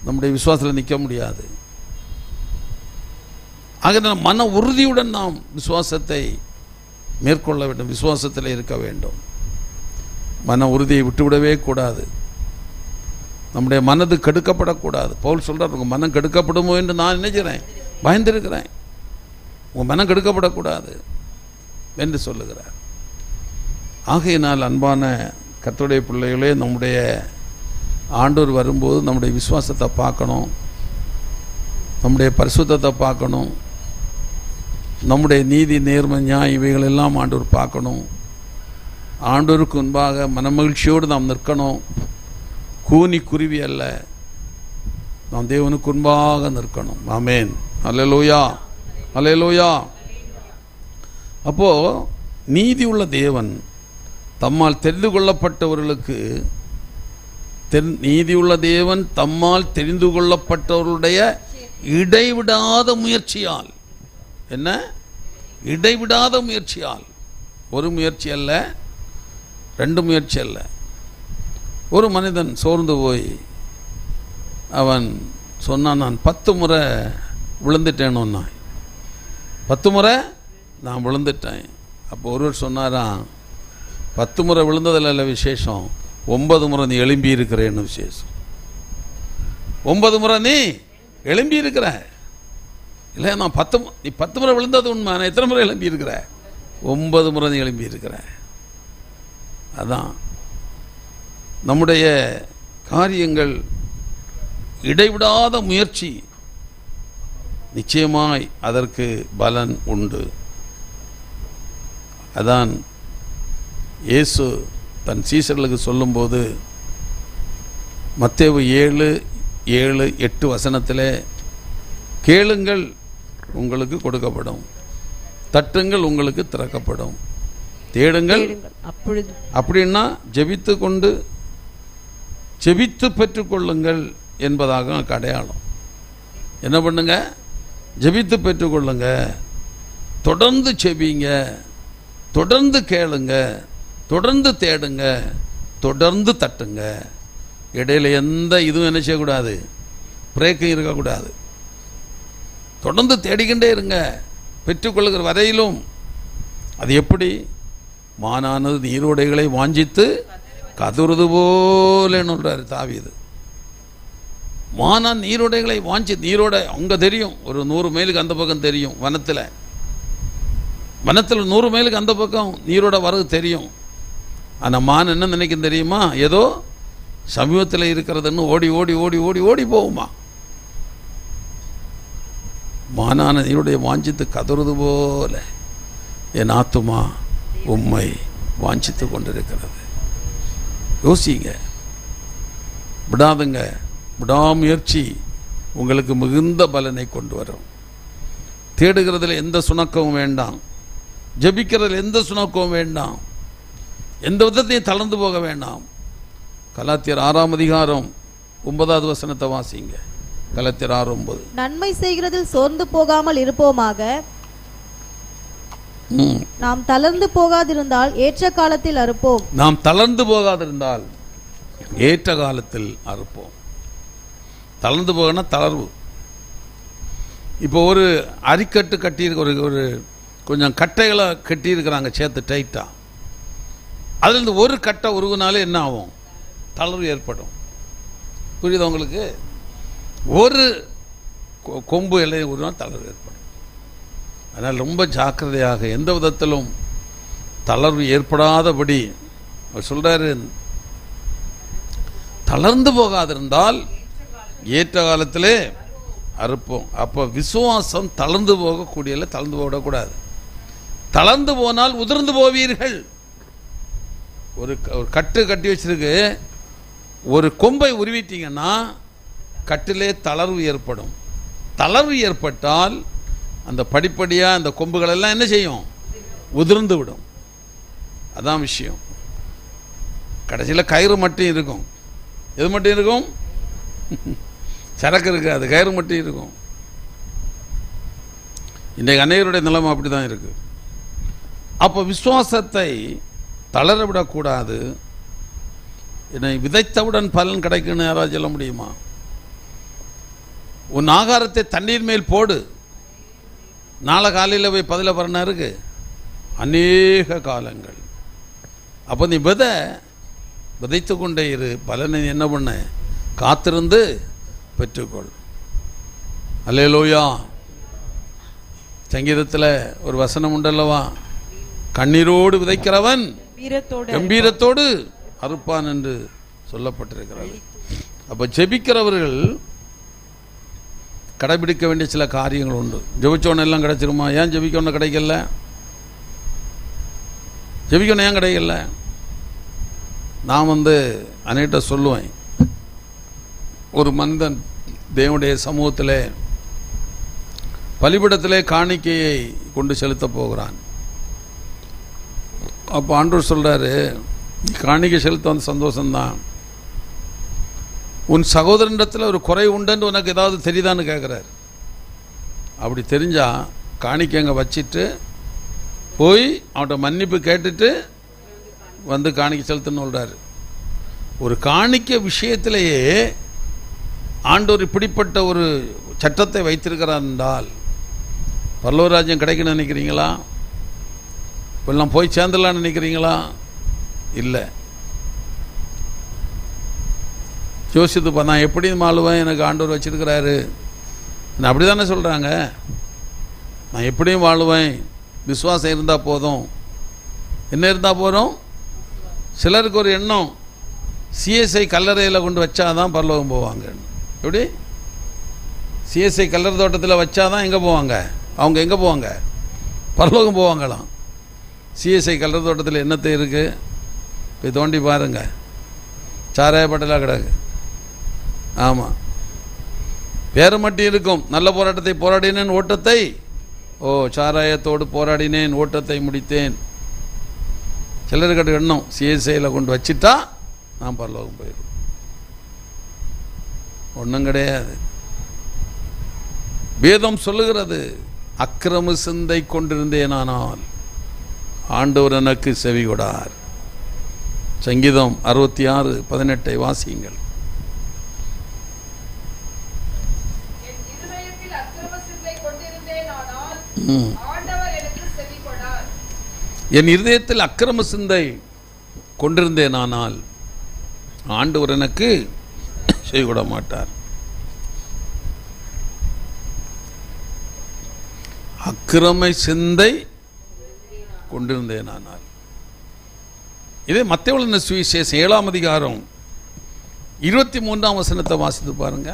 நம்முடைய விசுவாசத்தில் நிற்க முடியாது. ஆக மன உறுதியுடன் நாம் விசுவாசத்தை மேற்கொள்ள வேண்டும், விசுவாசத்தில் இருக்க வேண்டும். மன உறுதியை விட்டுவிடவே கூடாது. நம்முடைய மனது கெடுக்கப்படக்கூடாது. பவுல் சொல்கிறார், உங்கள் மனம் கெடுக்கப்படுமோ என்று நான் நினைக்கிறேன், பயந்திருக்கிறேன். உங்கள் மனம் கெடுக்கப்படக்கூடாது என்று சொல்லுகிறார். ஆகையினால் அன்பான கர்த்தருடைய பிள்ளைகளே, நம்முடைய ஆண்டவர் வரும்போது நம்முடைய விசுவாசத்தை பார்க்கணும், நம்முடைய பரிசுத்தத்தை பார்க்கணும், நம்முடைய நீதி நேர்மை நியாயம் இவைகளெல்லாம் ஆண்டவர் பார்க்கணும். ஆண்டவருக்கு முன்பாக மனமகிழ்ச்சியோடு நாம் நிற்கணும். கூனி குருவி அல்ல, நாம் தேவனுக்கு முன்பாக நிற்கணும். ஆமென். அல்லேலூயா, அல்லேலூயா. அப்போது நீதி உள்ள தேவன் தம்மால் தெரிந்து கொள்ளப்பட்டவர்களுக்கு, நீதியுள்ள தேவன் தம்மால் தெரிந்து கொள்ளப்பட்டவர்களுடைய இடைவிடாத முயற்சியால், என்ன இடைவிடாத முயற்சியால், ஒரு முயற்சி அல்ல, ரெண்டு முயற்சி அல்ல. ஒரு மனிதன் சோர்ந்து போய் அவன் சொன்னான், நான் 10 முறை விழுந்துட்டேன்னு. 10 முறை நான் விழுந்துட்டேன். அப்போ ஒருவர் சொன்னாராம், 10 முறை விழுந்ததில் இல்லை விசேஷம், 9 முறை நீ எழும்பி இருக்கிறேன்னு விசேஷம். 9 முறை நீ எழும்பி இருக்கிற. இல்லை, நான் நீ 10 முறை விழுந்தது உண்மை, நான் எத்தனை முறை எழும்பி இருக்கிற? 9 முறை நீ எழும்பி இருக்கிற. அதான் நம்முடைய காரியங்கள் இடைவிடாத முயற்சி, நிச்சயமாய் அதற்கு பலன் உண்டு. அதான் இயேசு தன் சீசர்களுக்கு சொல்லும்போது மத்தேயு 7:7-8 வசனத்திலே, கேளுங்கள் உங்களுக்கு கொடுக்கப்படும், தட்டுங்கள் உங்களுக்கு திறக்கப்படும், தேடுங்கள். அப்படின்னா ஜெபித்து கொண்டு ஜெபித்து பெற்றுக்கொள்ளுங்கள் என்பதாக அடையாளம். என்ன பண்ணுங்க? ஜெபித்து பெற்றுக்கொள்ளுங்க, தொடர்ந்து செபிங்க, தொடர்ந்து கேளுங்க, தொடர்ந்து தேடுங்க, தொடர்ந்து தட்டுங்க. இடையில எந்த இதுவும் என்ன செய்யக்கூடாது, பிரேக்கும் இருக்கக்கூடாது. தொடர்ந்து தேடிக்கிண்டே இருங்க, பெற்றுக்கொள்ளுகிற வரையிலும். அது எப்படி? மானானது நீரோடைகளை வாஞ்சித்து கதுறுது போலன்றார் தாவீது. மானான் நீரோடைகளை வாஞ்சி, நீரோடை அங்கே தெரியும், ஒரு 100 மைலுக்கு அந்த பக்கம் தெரியும். வனத்தில் 100 மைலுக்கு அந்த பக்கம் நீரோட வரது தெரியும். ஆனால் மான் என்ன நினைக்கும் தெரியுமா? ஏதோ சமீபத்தில் இருக்கிறதுன்னு ஓடி ஓடி ஓடி ஓடி ஓடி போகுமா. மானான நீருடைய வாஞ்சித்து கதறுது போல என் ஆத்துமா உம்மை வாஞ்சித்து கொண்டிருக்கிறது. யோசிங்க, விடாதுங்க. விடாமுயற்சி உங்களுக்கு மிகுந்த பலனை கொண்டு வரும். தேடுகிறதுல எந்த சுணக்கமும் வேண்டாம், ஜெபிக்கிறதுல எந்த சுணக்கமும் வேண்டாம், எந்த விதத்தையும் தளர்ந்து போக வேண்டாம். கலாத்தியர் 6ஆம் அதிகாரம் 9வது வசனத்தை வாசிங்க. கலாத்தியர் 6:9. நன்மை செய்கிறதில் சோர்ந்து போகாமல் இருப்போமாக, நாம் தளர்ந்து போகாதிருந்தால் ஏற்ற காலத்தில் அறுப்போம். நாம் தளர்ந்து போகாதிருந்தால் ஏற்ற காலத்தில் அறுப்போம். தளர்ந்து போகனா தளர்வு. இப்போ ஒரு அரிக்கட்டு கட்டியிருக்க, ஒரு கொஞ்சம் கட்டைகளை கட்டியிருக்கிறாங்க சேர்த்து டைட்டாக. அதுலேருந்து ஒரு கட்டை உருகுனாலே என்ன ஆகும்? தளர்வு ஏற்படும். புரியுதா உங்களுக்கு? ஒரு கொம்பு இலையை உருவா தளர்வு ஏற்படும். அதனால் ரொம்ப ஜாக்கிரதையாக, எந்த விதத்திலும் தளர்வு ஏற்படாதபடி அவர் சொல்கிறாரு, தளர்ந்து போகாதிருந்தால் ஏற்ற காலத்திலே அறுப்போம். அப்போ விசுவாசம் தளர்ந்து போகக்கூடியல, தளர்ந்து போகக்கூடாது. தளர்ந்து போனால் உதிர்ந்து போவீர்கள். ஒரு கட்டு கட்டி வச்சிருக்கு, ஒரு கொம்பை உருவிட்டீங்கன்னா கட்டிலே தளர்வு ஏற்படும். தளர்வு ஏற்பட்டால் அந்த படிப்படியாக அந்த கொம்புகள் எல்லாம் என்ன செய்யும்? உதிர்ந்து விடும். அதான் விஷயம். கடைசியில் கயிறு மட்டும் இருக்கும். எது மட்டும் இருக்கும்? சரக்கு இருக்காது, கயிறு மட்டும் இருக்கும். இன்றைக்கு அநேகருடைய நிலைமை அப்படி தான் இருக்குது. அப்போ விசுவாசத்தை தளர விடக்கூடாது. என்னை விதைத்தவுடன் பலன் கிடைக்குன்னு யாராவது சொல்ல முடியுமா? உன் ஆகாரத்தை தண்ணீர் மேல் போடு, நாளை காலையில் போய் பதில பரண இருக்கு அநேக காலங்கள். அப்போ நீ விதைத்து கொண்டே இரு, பலனை என்ன பண்ண? காத்திருந்து பெற்றுக்கொள். அல்லேலூயா. சங்கீதத்தில் ஒரு வசனம் உண்டல்லவா, கண்ணீரோடு விதைக்கிறவன் கம்பீரத்தோடு அறுப்பான் என்று சொல்லப்பட்டிருக்கிறது. அப்போ ஜெபிக்கிறவர்கள் கடைபிடிக்க வேண்டிய சில காரியங்கள் உண்டு. ஜெபிச்சோன்னு எல்லாம் கிடைச்சிருமா? ஏன் ஜெபிக்கணும் கிடைக்கல? ஜெபிக்கணும் ஏன் கிடைக்கல? நான் அநேகிட்ட சொல்லுவேன், ஒரு மனிதன் தேவனுடைய சமூகத்தில் பலிபீடத்திலே காணிக்கையை கொண்டு செலுத்த போகிறான். அப்போ ஆண்டவர் சொல்கிறாரு, நீ காணிக்கை செலுத்த வந்து சந்தோஷம்தான், உன் சகோதரனிடத்தில் ஒரு குறை உண்டுன்னு உனக்கு ஏதாவது தெரியுதான்னு கேட்குறாரு. அப்படி தெரிஞ்சால் காணிக்கை அங்கே வச்சுட்டு போய் அவன்கிட்ட மன்னிப்பு கேட்டுட்டு வந்து காணிக்கை செலுத்தணும்னு சொல்கிறாரு. ஒரு காணிக்கை விஷயத்திலேயே ஆண்டவர் இப்படிப்பட்ட ஒரு சட்டத்தை வைத்திருக்கிறார் என்றால் பரலோகராஜ்யம் கிடைக்கணும்னு நினைக்கிறீங்களா? இப்பெல்லாம் போய் சேர்ந்துடலான்னு நினைக்கிறீங்களா? இல்லை. யோசித்துப்பா, நான் எப்படி மாளுவேன், எனக்கு ஆண்டவர் வச்சிருக்கிறாரு. நான் அப்படி தானே சொல்கிறாங்க. நான் எப்படியும் வாழுவேன், விசுவாசம் இருந்தால் போதும். என்ன இருந்தால் போதும்? சிலருக்கு ஒரு எண்ணம், சிஎஸ்ஐ கல்லறையில் கொண்டு வச்சாதான் பரலோகம் போவாங்க. எப்படி? சிஎஸ்ஐ கல்லறை தோட்டத்தில் வச்சாதான் எங்கே போவாங்க? அவங்க எங்கே போவாங்க? பரலோகம் போவாங்களாம். சிஎஸ்ஐ கல்லறை தோட்டத்தில் என்னத்தை இருக்குது? போய் தோண்டி பாருங்க, சாராயப்பட்டலாக கிடக்கு. ஆமாம், பேரை மட்டும் இருக்கும், நல்ல போராட்டத்தை போராடினேன் ஓட்டத்தை, சாராயத்தோடு போராடினேன் ஓட்டத்தை முடித்தேன். சிலருக்கு எண்ணம், சிஎஸ்ஐயில் கொண்டு வச்சுட்டா நான் பரலோகம் போயிடும். ஒன்றும் கிடையாது. வேதம் சொல்லுகிறது, அக்கிரம சிந்தை கொண்டிருந்தேனானால் ஆண்டவர் எனக்கு செவி கொடார். சங்கீதம் 66:18 வாசியுங்கள். என் இருதயத்தில் அக்கிரம சிந்தை கொண்டிருந்தேனானால் ஆண்டவர் எனக்கு செய்கொட மாட்டார். அக்கிரம சிந்தை கொண்டிருந்தேனானால். இதே மத்தேயு சுவிசேஷம் 7ஆம் அதிகாரம் 23ஆம் வசனத்தை வாசித்து பாருங்க.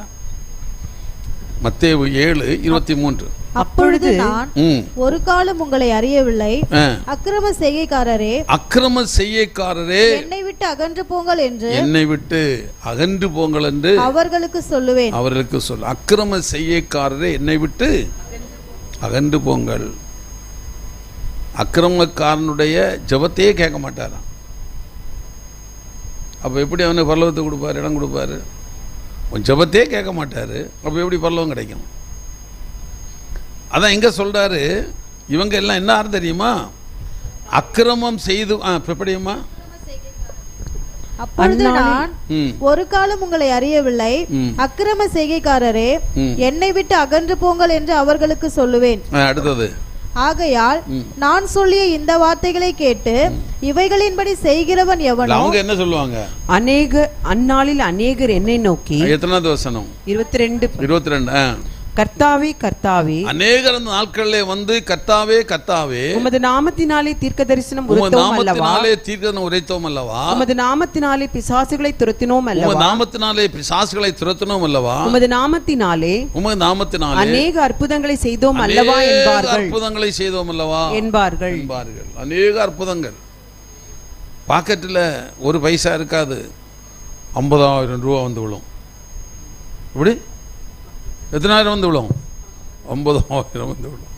மத்தேயு 7:23. அப்பொழுது நான் ஒரு காலம் உங்களை அறியவில்லை, அக்கிரம செய்கைக்காரரே என்னை விட்டு அகன்று போங்கள் என்று அவர்களுக்கு சொல்லுவேன். அவர்களுக்கு சொல். அக்கிரம செய்கைக்காரரே என்னை விட்டு அகன்று போங்கள். அக்கிரமக்காரனுடைய ஜெபத்தையே கேட்க மாட்டாராம். அப்போ எப்படி அவனுக்கு பரலோகத்தை கொடுப்பாரு, இடம் கொடுப்பாரு? உன் ஜெபத்தையே கேட்க மாட்டார். அப்போ எப்படி பரலோகம் கிடைக்கும்? அதான் எங்க சொல்றாரு, இவங்க எல்லாம் என்ன ஆறு தெரியுமா? அக்கிரமம் செய்து எப்படியுமா? அப்பொழுது நான் ஒரு காலம் உங்களை அறியவில்லை, அக்கிரம செய்கைக்காரரே என்னை விட்டு அகன்று போங்கள் என்று அவர்களுக்கு சொல்லுவேன். அடுத்தது, ஆகையால் நான் சொல்லிய இந்த வார்த்தைகளை கேட்டு இவைகளின்படி செய்கிறவன் எவனோ. அவங்க என்ன சொல்லுவாங்க? அந்நாளில் அநேகர் என்னை நோக்கி. எத்தனாவது வசனம்? 22. கர்த்தாவே கர்த்தாவே. அநேகர் அந்த நாட்களிலே வந்து கர்த்தாவே கர்த்தாவே உமது நாமத்தினாலே தீர்க்க தரிசனம் உரைத்தோம் அல்லவா, உமது நாமத்தினாலே பிசாசுகளை துரத்தினோம் அல்லவா, உமது நாமத்தினாலே பிசாசுகளை துரத்தினோம் அல்லவா, உமது நாமத்தினாலே அநேக அற்புதங்களை செய்தோம் அல்லவா என்பார்கள். அற்புதங்களை செய்தோம் அல்லவா என்பார்கள். அநேக அற்புதங்கள். பாக்கெட்டில் ஒரு பைசா இருக்காது, 50,000 ரூபா வந்து விழும். இப்படி எத்தனாயிரம் வந்து விழும்? 50,000 வந்து விழும்.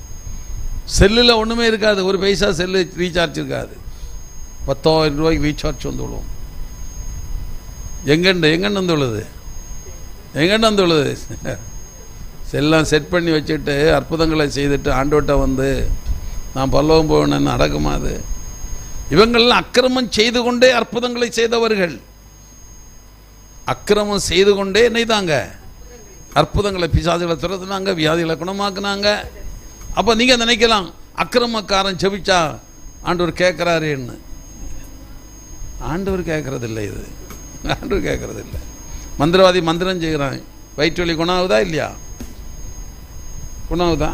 செல்லில் ஒன்றுமே இருக்காது, ஒரு பைசா செல்லு ரீசார்ஜ் இருக்காது. 10,000 ரூபாய்க்கு ரீசார்ஜ் வந்து விடுவோம். எங்கேண்டு வந்து விழுது? செல்லாம் செட் பண்ணி வச்சுட்டு அற்புதங்களை செய்துட்டு ஆண்டோட்ட வந்து நான் பல்லவம் போகணும்னு நடக்குமா? அது இவங்கள்லாம் அக்கிரமம் செய்து கொண்டே அற்புதங்களை செய்தவர்கள். அக்கிரமம் செய்து கொண்டே என்னைதாங்க அற்புதங்களை, பிசாசுகளை துரத்துனாங்க, வியாதிகளை குணமாக்குனாங்க. அப்போ நீங்கள் நினைக்கலாம் அக்கிரமக்காரன் செபிச்சா ஆண்டவர் கேட்குறாருன்னு. ஆண்டவர் கேட்கறதில்லை, இது ஆண்டவர் கேட்கறதில்லை. மந்திரவாதி மந்திரம் செய்கிறான், வயிற்று வலி குணாகுதா இல்லையா? குணாகுதா?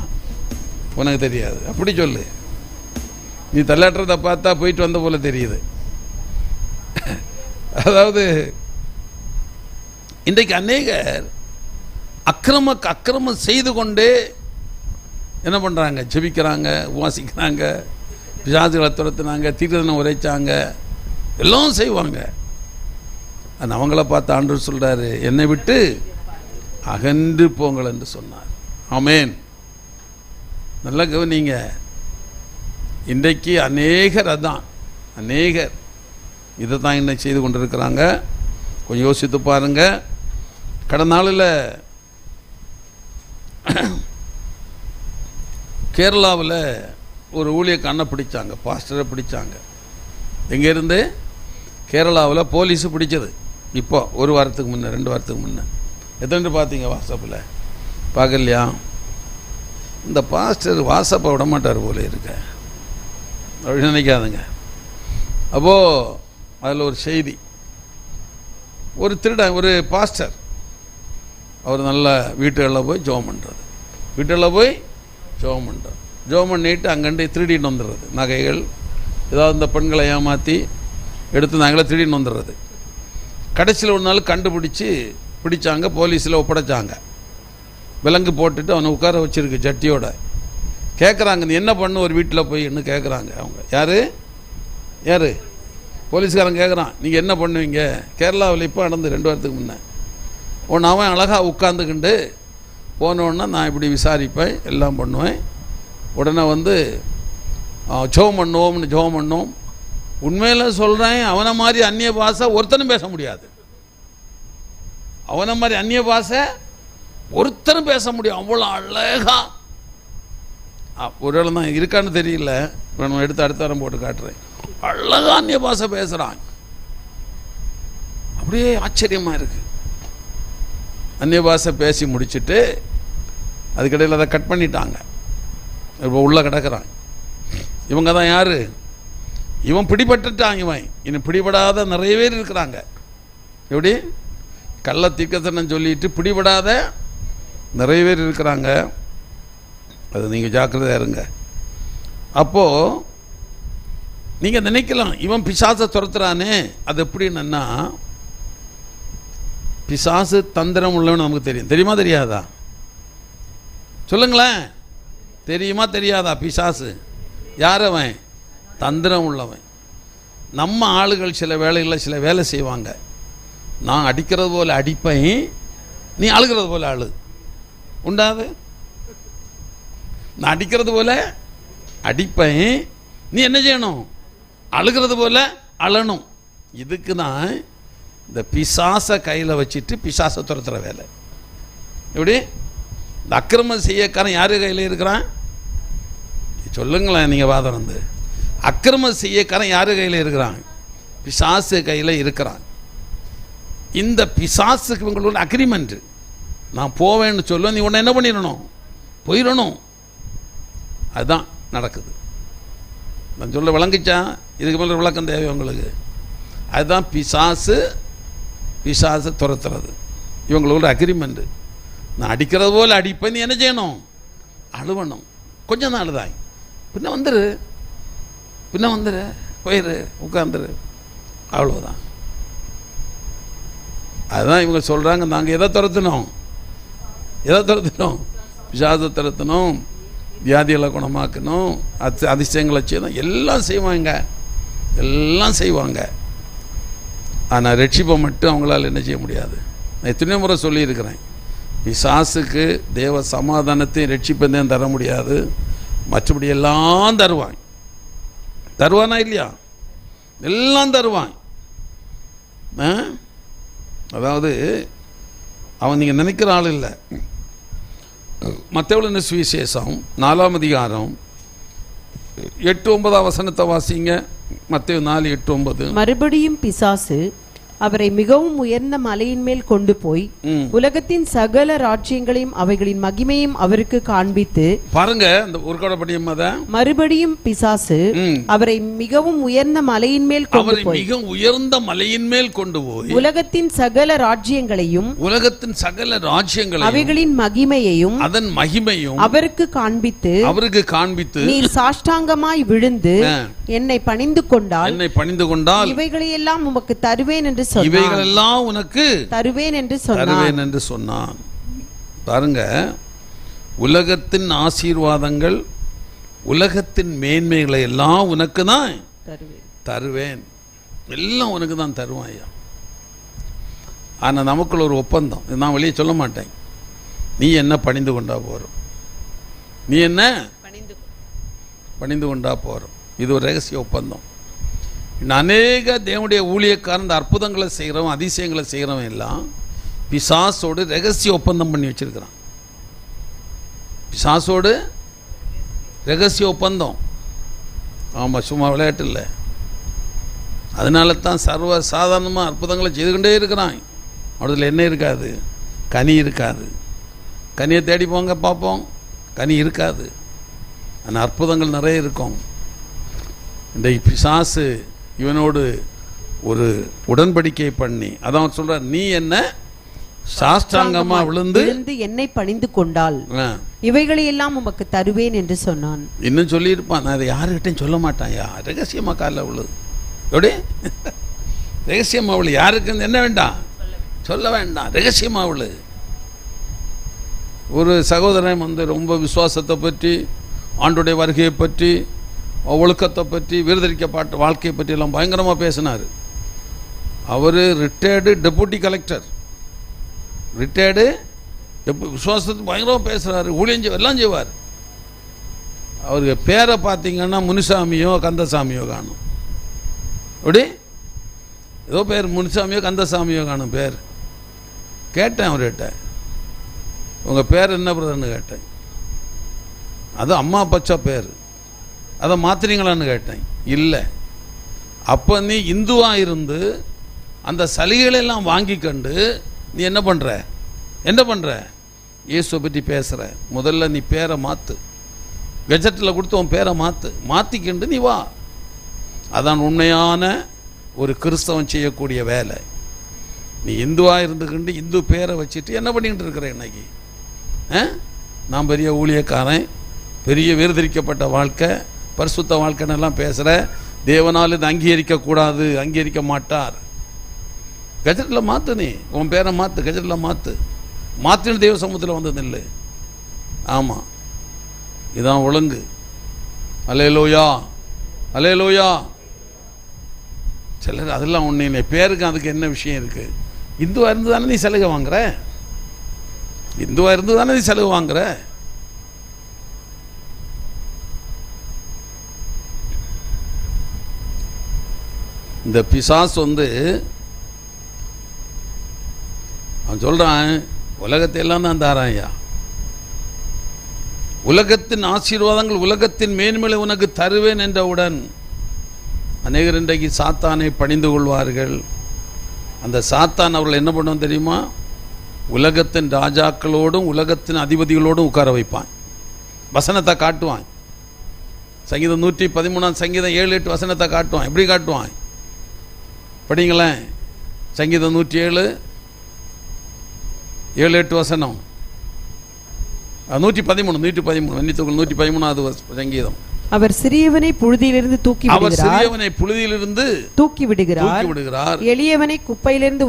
உனக்கு தெரியாது, அப்படி சொல்லு. நீ தள்ளாட்டுறதை பார்த்தா போயிட்டு வந்த போல தெரியுது. அதாவது இன்றைக்கு அநேகர் அக்கிரமம் செய்து கொண்டே என்ன பண்ணுறாங்க? ஜெபிக்கிறாங்க, உபாசிக்கிறாங்க, பிசாசுகளை துரத்துனாங்க, தீர்க்கதரிசனம் உரைச்சாங்க, எல்லாம் செய்வாங்க. ஆனால் அவங்கள பார்த்து ஆண்டவர் சொல்கிறாரு, என்னை விட்டு அகன்று போங்கள் என்று சொன்னார். ஆமேன். நல்லா கவனிங்க. இன்றைக்கு அநேகர் அநேகர் இதை தான் இன்னைக்கு செய்து கொண்டிருக்கிறாங்க. கொஞ்சம் யோசித்து பாருங்க. கடந்த நாளில் கேரளாவில் ஒரு ஊழியக்காரனை பிடிச்சாங்க, பாஸ்டரை பிடிச்சாங்க. எங்கேருந்து? கேரளாவில் போலீஸு பிடிச்சது. இப்போ 1 வாரத்துக்கு முன்னே, 2 வாரத்துக்கு முன்னே. எத்தனை பார்த்தீங்க வாட்ஸ்அப்பில்? பார்க்கலையா? இந்த பாஸ்டர் வாட்ஸ்அப்பை விட மாட்டார் போல இருக்க, அப்படி நினைக்காதுங்க. அப்போது அதில் ஒரு செய்தி, ஒரு திருடன், ஒரு பாஸ்டர், அவர் நல்ல வீட்டுகளில் போய் ஜெபம் பண்ணுறது, ஜெபம் பண்ணிட்டு அங்கண்டே திருடின்னு வந்துடுறது. நகைகள் ஏதாவது இந்த பெண்களை ஏமாற்றி எடுத்து நாங்களே திருடின்னு வந்துடுறது. கடைசியில் ஒரு நாள் கண்டுபிடிச்சி பிடிச்சாங்க, போலீஸில் ஒப்படைச்சாங்க. விலங்கு போட்டுட்டு அவனை உட்கார வச்சிருக்கு ஜட்டியோட. கேட்குறாங்க, நீ என்ன பண்ணு ஒரு வீட்டில் போய் என்ன கேட்குறாங்க. அவங்க யார் போலீஸ்காரன் கேட்குறான், நீங்கள் என்ன பண்ணுவீங்க? கேரளாவில் இப்போ நடந்து 2 வாரத்துக்கு முன்னே. ஒன்று அவன் அழகாக உட்காந்துக்கிண்டு போனோன்னா நான் இப்படி விசாரிப்பேன், எல்லாம் பண்ணுவேன். உடனே வந்து ஜெபம் பண்ணுவோம். உண்மையில் சொல்கிறேன், அவனை மாதிரி அந்நிய பாஷை ஒருத்தனும் பேச முடியாது. அவனை மாதிரி அந்நிய பாஷை ஒருத்தரும் பேச முடியும், அவ்வளோ அழகா. ஒரு வேளை தான் இருக்கான்னு தெரியல, நான் எடுத்து அடுத்த வாரம் போட்டு காட்டுறேன். அழகா அந்நிய பாஷை பேசுகிறான், அப்படியே ஆச்சரியமாக இருக்கு. அந்நிய பாஷை பேசி முடிச்சுட்டு அதுக்கடையில் அதை கட் பண்ணிட்டாங்க. இப்போ உள்ளே கிடக்கிறான். இவங்க தான் யார்? இவன் பிடிபட்டுட்டான். இவன் இன்னும் பிடிபடாத நிறைய பேர் இருக்கிறாங்க. எப்படி? கள்ள தீர்க்கதரிசனம் சொல்லிட்டு பிடிபடாத நிறைய பேர் இருக்கிறாங்க. அது நீங்கள் ஜாக்கிரதையாக இருங்க. அப்போது நீங்கள் நினைக்கலாம், இவன் பிசாசை துரத்துறானே, அது எப்படின்னா, பிசாசு தந்திரம் உள்ளவன்னு நமக்கு தெரியுமா தெரியாதா? சொல்லுங்களேன், தெரியுமா தெரியாதா? பிசாசு யார்? அவன் தந்திரம் உள்ளவன். நம்ம ஆளுகள் சில வேலைகளில் சில வேலை செய்வாங்க. நான் அடிக்கிறது போல் அடிப்பேன், நீ அழுகிறது போல் அழு. உண்டாது? நான் அடிக்கிறது போல அடிப்பேன், நீ என்ன செய்யணும்? அழுகிறது போல அழணும். இதுக்கு தான் இந்த பிசாசை கையில் வச்சுட்டு பிசாசை துரத்துற வேலை. எப்படி? இந்த அக்கிரமம் செய்யக்காரன் யாரு கையில் இருக்கிறான்? சொல்லுங்களேன், நீங்கள் வாதம் வந்து. அக்கிரமம் செய்யக்காரன் யாரு கையில் இருக்கிறான்? பிசாசு கையில் இருக்கிறான். இந்த பிசாசுக்கு இவங்களோட அக்ரிமெண்ட், நான் போவேன்னு சொல்லுவேன், நீ உன்னை என்ன பண்ணிடணும்? போயிடணும். அதுதான் நடக்குது. நான் சொல்ல விளங்கிச்சா? இதுக்கு மேலே விளக்கம் தேவை உங்களுக்கு. அதுதான் பிசாசு துரத்துறது. இவங்களோட அக்ரிமெண்ட்டு. நான் அடிக்கிறது போல் அடிப்பேன், நீ என்ன செய்யணும்? அழுவணும். கொஞ்சம் நாள் தான், பின்ன வந்துரு போயிரு, உட்காந்துரு, அவ்வளோதான். அதுதான் இவங்க சொல்கிறாங்க, நாங்கள் எதை துரத்தணும்? பிசாசை துரத்தணும், வியாதிகளை குணமாக்கணும், அதிசயங்களை செய்யணும், எல்லாம் செய்வாங்க. ஆனால் ரட்சிப்பை மட்டும் அவங்களால என்ன செய்ய முடியாது. நான் எத்தனை முறை சொல்லியிருக்கிறேன், பிசாசுக்கு தேவ சமாதானத்தையும் ரட்சிப்பையும் தர முடியாது. மற்றபடி எல்லாம் தருவான். தருவானா இல்லையா? எல்லாம் தருவான். அதாவது அவன் நீங்கள் நினைக்கிற ஆள் இல்லை. மத்தேயு சுவிசேஷம் 4ஆம் அதிகாரம் 8-9 வசனத்தை வாசிங்க. மத்தேயு 4:8-9. மறுபடியும் பிசாசு அவரை மிகவும் உயர்ந்த மலையின் மேல் கொண்டு போய் உலகத்தின் சகல ராஜ்யங்களையும் அவைகளின் மகிமையும் அவருக்கு காண்பித்து, பாருங்க இந்த ஒரு கூட படியும். மறுபடியும் பிசாசு அவரை மிகவும் உயர்ந்த மலையின் மேல் கொண்டு போய், மிக உயர்ந்த மலையின் மேல் கொண்டு போய் உலகத்தின் சகல ராஜ்யங்களையும் அவைகளின் மகிமையையும் அதன் மகிமையும் அவருக்கு காண்பித்து, நீர் சாஷ்டாங்கமாய் விழுந்து என்னை பணிந்து கொண்டால் இவைகளையெல்லாம் உமக்கு தருவேன் என்று இவைகளெல்லாம் உனக்கு தருவேன் என்று சொன்னான். பாருங்க, உலகத்தின் ஆசீர்வாதங்கள், உலகத்தின் மேன்மைகளை எல்லாம் உனக்கு தான் தருவேன். எல்லாம் உனக்கு தான் தருவான் ஐயா. ஆனால் நமக்குள்ள ஒரு ஒப்பந்தம், நான் வெளியே சொல்ல மாட்டேன். நீ என்ன பணிந்து கொண்டா போறோம், நீ என்ன பணிந்து கொண்டா போறோம். இது ஒரு ரகசிய ஒப்பந்தம். அநேக தேவனுடைய ஊழியக்காரன் இந்த அற்புதங்களை செய்கிறவன், அதிசயங்களை செய்கிறவன் எல்லாம் பிசாசோடு ரகசிய ஒப்பந்தம் பண்ணி வச்சிருக்கிறான். பிசாசோடு ரகசிய ஒப்பந்தம். ஆமாம், சும்மா விளையாட்டு இல்லை. அதனால தான் சர்வ சாதாரணமாக அற்புதங்களை செய்து கொண்டே இருக்கிறான். அவதில் என்ன இருக்காது? கனி இருக்காது. கனியை தேடி போங்க பார்ப்போம், கனி இருக்காது. ஆனால் அற்புதங்கள் நிறைய இருக்கும். இன்றைக்கு பிசாசு இவனோடு ஒரு உடன்படிக்கை பண்ணி, அதான் சொல்ற, நீ என்ன சாஷ்டாங்கமா விழுந்து என்னை பணிந்து கொண்டால் இவைகளை எல்லாம் உமக்கு தருவேன் என்று சொன்னான். இன்னும் சொல்லியிருப்பான். நான் அதை யாருக்கிட்டையும் சொல்ல மாட்டான். ரகசியமா காலில் விழுது. எப்படி ரகசியமா விழு? யாருக்கு என்ன வேண்டாம், சொல்ல வேண்டாம், ரகசியமா விழு. ஒரு சகோதரன் வந்து ரொம்ப விசுவாசத்தை பற்றி, ஆண்டுடைய வருகையை பற்றி, ஒழுக்கத்தை பற்றி, விருதரிக்கப்பட்ட வாழ்க்கையை பற்றி எல்லாம் பயங்கரமாக பேசினார். அவர் ரிட்டையர்டு டெபுட்டி கலெக்டர், விசுவாசத்தை பயங்கரமாக பேசுகிறாரு. ஊழியம் எல்லாம் செய்வார். அவருக்கு பேரை பார்த்தீங்கன்னா முனுசாமியோ கந்தசாமியோ காணும். அப்படி ஏதோ பேர் முனுசாமியோ கந்தசாமியோ காணும் பேர். கேட்டேன் அவர்கிட்ட, உங்கள் பேர் என்ன பிரதர்னு கேட்டேன். அது அம்மா பச்சா பேர், அதை மாத்திரீங்களான்னு கேட்டேன். இல்லை. அப்போ நீ இந்துவாக இருந்து அந்த சலுகைகளெல்லாம் வாங்கி கண்டு நீ என்ன பண்ணுற? இயேசுவை பற்றி பேசுகிற. முதல்ல நீ பேரை மாற்று, கெஜெட்டில் கொடுத்து உன் பேரை மாற்றிக்கிண்டு நீ வா. அதான் உண்மையான ஒரு கிறிஸ்தவன் செய்யக்கூடிய வேலை. நீ இந்துவாக இருந்துக்கிண்டு இந்து பேரை வச்சுட்டு என்ன பண்ணிக்கிட்டு இருக்கிற? இன்னைக்கு நான் பெரிய ஊழியக்காரன், பெரிய வேறுதரிக்கப்பட்ட வாழ்க்கை, பரிசுத்த வாழ்க்கைன்னெல்லாம் பேசுகிற. தேவனால் இது அங்கீகரிக்கக்கூடாது, அங்கீகரிக்க மாட்டார். கஜெட்டில் மாற்று, நீ உன் பேரை மாற்று, கஜெட்டில் மாற்றின்னு தேவ சமூகத்தில் வந்தது இல்லை. ஆமாம், இதான் ஒழுங்கு. அல்லேலூயா, அல்லேலூயா. சிலர் அதெல்லாம் ஒன்று இல்லை, பேருக்கு அதுக்கு என்ன விஷயம் இருக்குது? இந்துவாக இருந்து தானே நீ சலுகை வாங்குற, இந்துவாக இருந்து தானே நீ சலுகை வாங்குற. இந்த பிசாசு வந்து அவன் சொல்கிறான், உலகத்தை எல்லாம் தான் தாரான் ஐயா. உலகத்தின் ஆசீர்வாதங்கள், உலகத்தின் மேன்மையை உனக்கு தருவேன் என்றவுடன் அநேகர் இன்றைக்கு சாத்தானை பணிந்து கொள்வார்கள். அந்த சாத்தான் அவர்கள் என்ன பண்ணுவோம் தெரியுமா? உலகத்தின் ராஜாக்களோடும் உலகத்தின் அதிபதிகளோடும் உட்கார வைப்பான். வசனத்தை காட்டுவான். சங்கீதம் 113 சங்கீதம் 7-8 வசனத்தை காட்டுவான். எப்படி காட்டுவான் படிங்களேன். சங்கீதம் 107 7-8 வசனம். 113 மன்னித்துக்கொள், 113வது சங்கீதம். அவர் சிறியவனை புழுதியிலிருந்து தூக்கி விடுகிறார். எளியவனை குப்பையிலிருந்து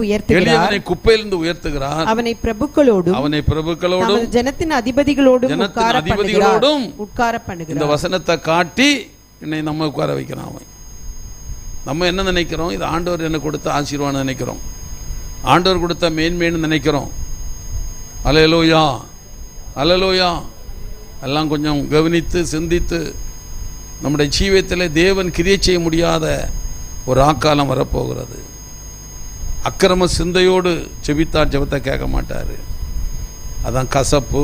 உயர்த்துகிறார். அவனை பிரபுக்களோடும் ஜனத்தின் அதிபதிகளோடும் உட்கார பண்ணுகிறார். இந்த வசனத்தை காட்டி என்னை நம்ம உட்கார வைக்கிறான் அவன். நம்ம என்ன நினைக்கிறோம்? இது ஆண்டவர் என்ன கொடுத்த ஆசீர்வாதம் நினைக்கிறோம், ஆண்டவர் கொடுத்த மேன்மேன்னு நினைக்கிறோம். அல்லேலூயா, அல்லேலூயா, எல்லாம் கொஞ்சம் கவனித்து சிந்தித்து நம்முடைய ஜீவியத்தில் தேவன் கிரியை செய்ய முடியாத ஒரு ஆக்காலம் வரப்போகிறது. அக்கிரம சிந்தையோடு ஜெபித்தார் ஜெபத்தை கேட்க மாட்டார். அதான் கசப்பு,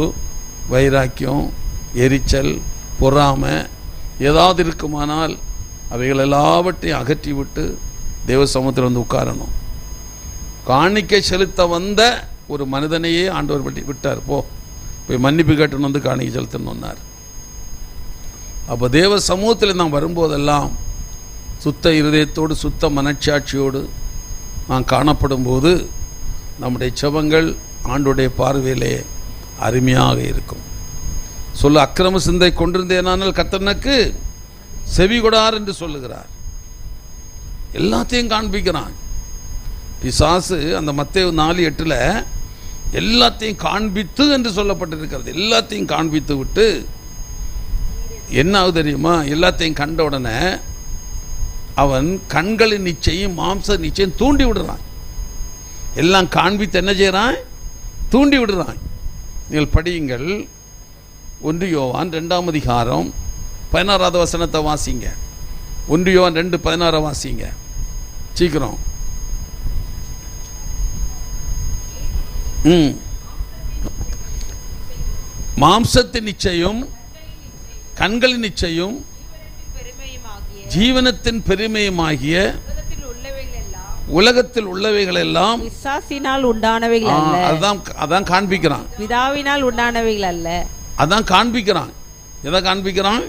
வைராக்கியம், எரிச்சல், பொறாமை ஏதாவது இருக்குமானால் அவைகள் எல்லாவற்றையும் அகற்றி விட்டு தேவ சமூகத்தில் வந்து உட்காரணும். காணிக்கை செலுத்த வந்த ஒரு மனிதனையே ஆண்டவர் விட்டார். போய் மன்னிப்பு கேட்டுன்னு வந்து காணிக்கை செலுத்தணுன்னார். அப்போ தேவ சமூகத்தில் நாம் வரும்போதெல்லாம் சுத்த இருதயத்தோடு சுத்த மனச்சாட்சியோடு நாம் காணப்படும் போது நம்முடைய செபங்கள் ஆண்டுடைய பார்வையிலே அருமையாக இருக்கும். சொல்ல அக்கிரம சிந்தை கொண்டிருந்தேனால் கர்த்தனுக்கு செவி கொடார் என்று சொல்லுகிறார். எல்லாத்தையும் காண்பிக்கிறான் பிசாசு. அந்த மத்தேயு 4:8 எல்லாத்தையும் காண்பித்து என்று சொல்லப்பட்டிருக்கிறது. எல்லாத்தையும் காண்பித்து விட்டு என்ன ஆகுது தெரியுமா? எல்லாத்தையும் கண்ட உடனே அவன் கண்களின் நிச்சயம் மாம்ச நிச்சயம் தூண்டி விடுறான். எல்லாம் காண்பித்து என்ன செய்கிறான்? தூண்டி விடுறான். நீங்கள் படியுங்கள் 1 யோவான் 2ஆம் அதிகாரம் 16வது வசனத்தை வாசிங்க. 1 யோவான் 2:16 வாசிங்க சீக்கிரம். மாம்சத்தின் நிச்சயம், கண்களின் நிச்சயம், ஜீவனத்தின் பெருமையுமாகிய உலகத்தில் உள்ளவைகள் எல்லாம் பிசாசினால் உண்டானவைகள் அல்ல. அதான் காண்பிக்கிறான். பிதாவினால் உண்டானவைகள் அல்ல. அதான் காண்பிக்கிறான். எதை காண்பிக்கிறான்?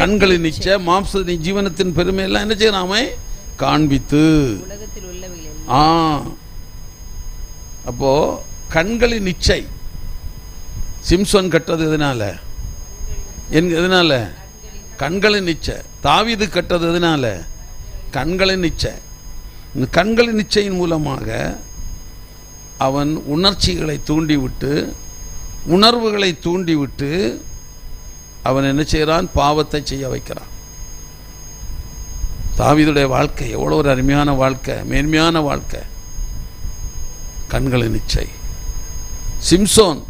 கண்களின் நிச்சய, மாம்சத்தின் ஜீவனத்தின் பெருமை எல்லாம் என்ன செய்யறாம காண்பித்து. உலகத்தில் உள்ளவைகள் அப்போ கண்களின் நிச்சை சிம்சோன் கட்டது எதனால? எதனால? கண்களின் நிச்சை. தாவீது கட்டது எதனால? கண்களின் நிச்சை. இந்த கண்களின் நிச்சையின் மூலமாக அவன் உணர்ச்சிகளை தூண்டிவிட்டு, உணர்வுகளை தூண்டிவிட்டு அவன் என்ன செய்கிறான்? பாவத்தை செய்ய வைக்கிறான். தாவீதுடைய வாழ்க்கை எவ்வளோ ஒரு அருமையான வாழ்க்கை, மேன்மையான வாழ்க்கை. கண்களின் நிச்சை. சிம்சோன்,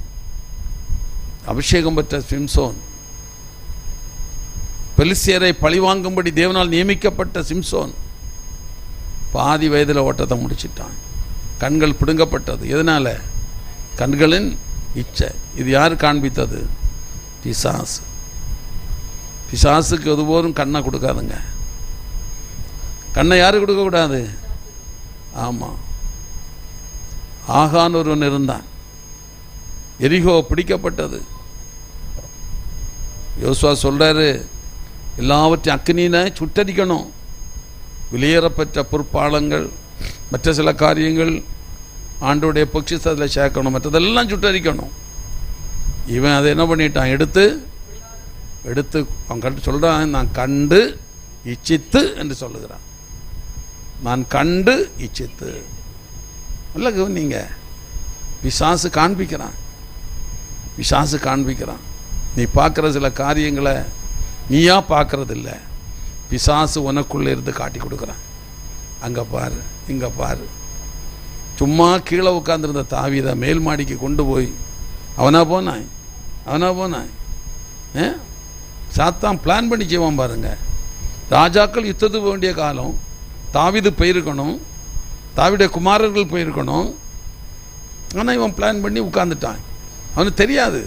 அபிஷேகம் பெற்ற சிம்சோன், பெலிஸ்தியரை பழிவாங்கும்படி தேவனால் நியமிக்கப்பட்ட சிம்சோன் பாதி வயதில் ஓட்டத்தை முடிச்சிட்டான். கண்கள் பிடுங்கப்பட்டது. எதனால? கண்களின் இச்சை. இது யார் காண்பித்தது? பிசாசு. பிசாசுக்கு ஒருபோதும் கண்ணை கொடுக்காதுங்க. கண்ணை யாரு கொடுக்கக்கூடாது? ஆமாம். ஆகான் ஒருவன் இருந்தான். எரிகோ பிடிக்கப்பட்டது. யோசுவா சொல்றாரு, எல்லாவற்றையும் அக்கினியில சுட்டரிக்கணும். வெளியேறப்பட்ட பொற்பாலங்கள், மற்ற சில காரியங்கள் ஆண்டோடைய பொக்கிஷத்தில் சேர்க்கணும், மற்றதெல்லாம் சுட்டரிக்கணும். இவன் அதை என்ன பண்ணிட்டான்? எடுத்து அவன் கண்டு சொல்றான், நான் கண்டு இச்சித்து என்று சொல்லுகிறான். நான் கண்டு இச்சித்து. நல்ல கவனிங்க. பிசாசு காண்பிக்கிறான். பிசாசு காண்பிக்கிறான். நீ பார்க்குற சில காரியங்களை நீயா பார்க்கறது இல்லை. பிசாசு உனக்குள்ளே இருந்து காட்டி கொடுக்குறான். அங்கே பாரு, இங்கே பாரு. சும்மா கீழே உட்காந்துருந்த தாவீதை மேல் மாடிக்கு கொண்டு போய் அவனா போனாய். சாத்தான் பிளான் பண்ணி செய்வான் பாருங்க. ராஜாக்கள் யுத்தத்துக்கு வேண்டிய காலம், தாவீது போயிருக்கணும், தாவீதுடைய குமாரர்கள் போயிருக்கணும். ஆனால் இவன் பிளான் பண்ணி உட்கார்ந்துட்டான். அவனுக்கு தெரியாது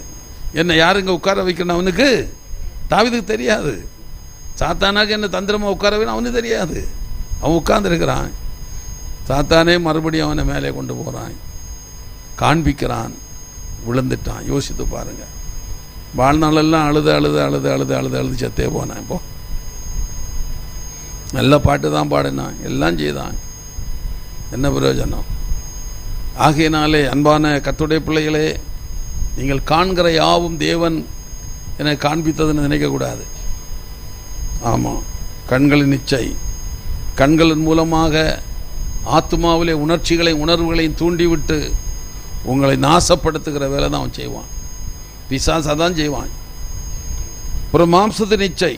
என்ன யாருங்க உட்கார வைக்கணும். அவனுக்கு தாவீதுக்கு தெரியாது. சாத்தானாக என்ன தந்திரமாக உட்கார வைக்கணும் அவனுக்கு தெரியாது. அவன் உட்கார்ந்துருக்கிறான். சாத்தானே மறுபடியும் அவனை மேலே கொண்டு போகிறான், காண்பிக்கிறான். விழுந்துட்டான். யோசித்து பாருங்க. வாழ்நாளெல்லாம் அழுது செத்தே போனான். இப்போ நல்ல பாட்டு தான் பாடினான், எல்லாம் செய்தான். என்ன பிரயோஜனம்? ஆகையினாலே அன்பான கர்த்தருடைய பிள்ளைகளே, நீங்கள் காண்கிற யாவும் தேவன் என்னை காண்பித்ததுன்னு நினைக்கக்கூடாது. ஆமாம், கண்களின் நிச்சை. கண்களின் மூலமாக ஆத்மாவிலே உணர்வுகளையும் தூண்டிவிட்டு உங்களை நாசப்படுத்துகிற வேலை தான் அவன் செய்வான். பிசாசு அதான் செய்வான். அப்புறம் மாம்சத்தின் நிச்சை,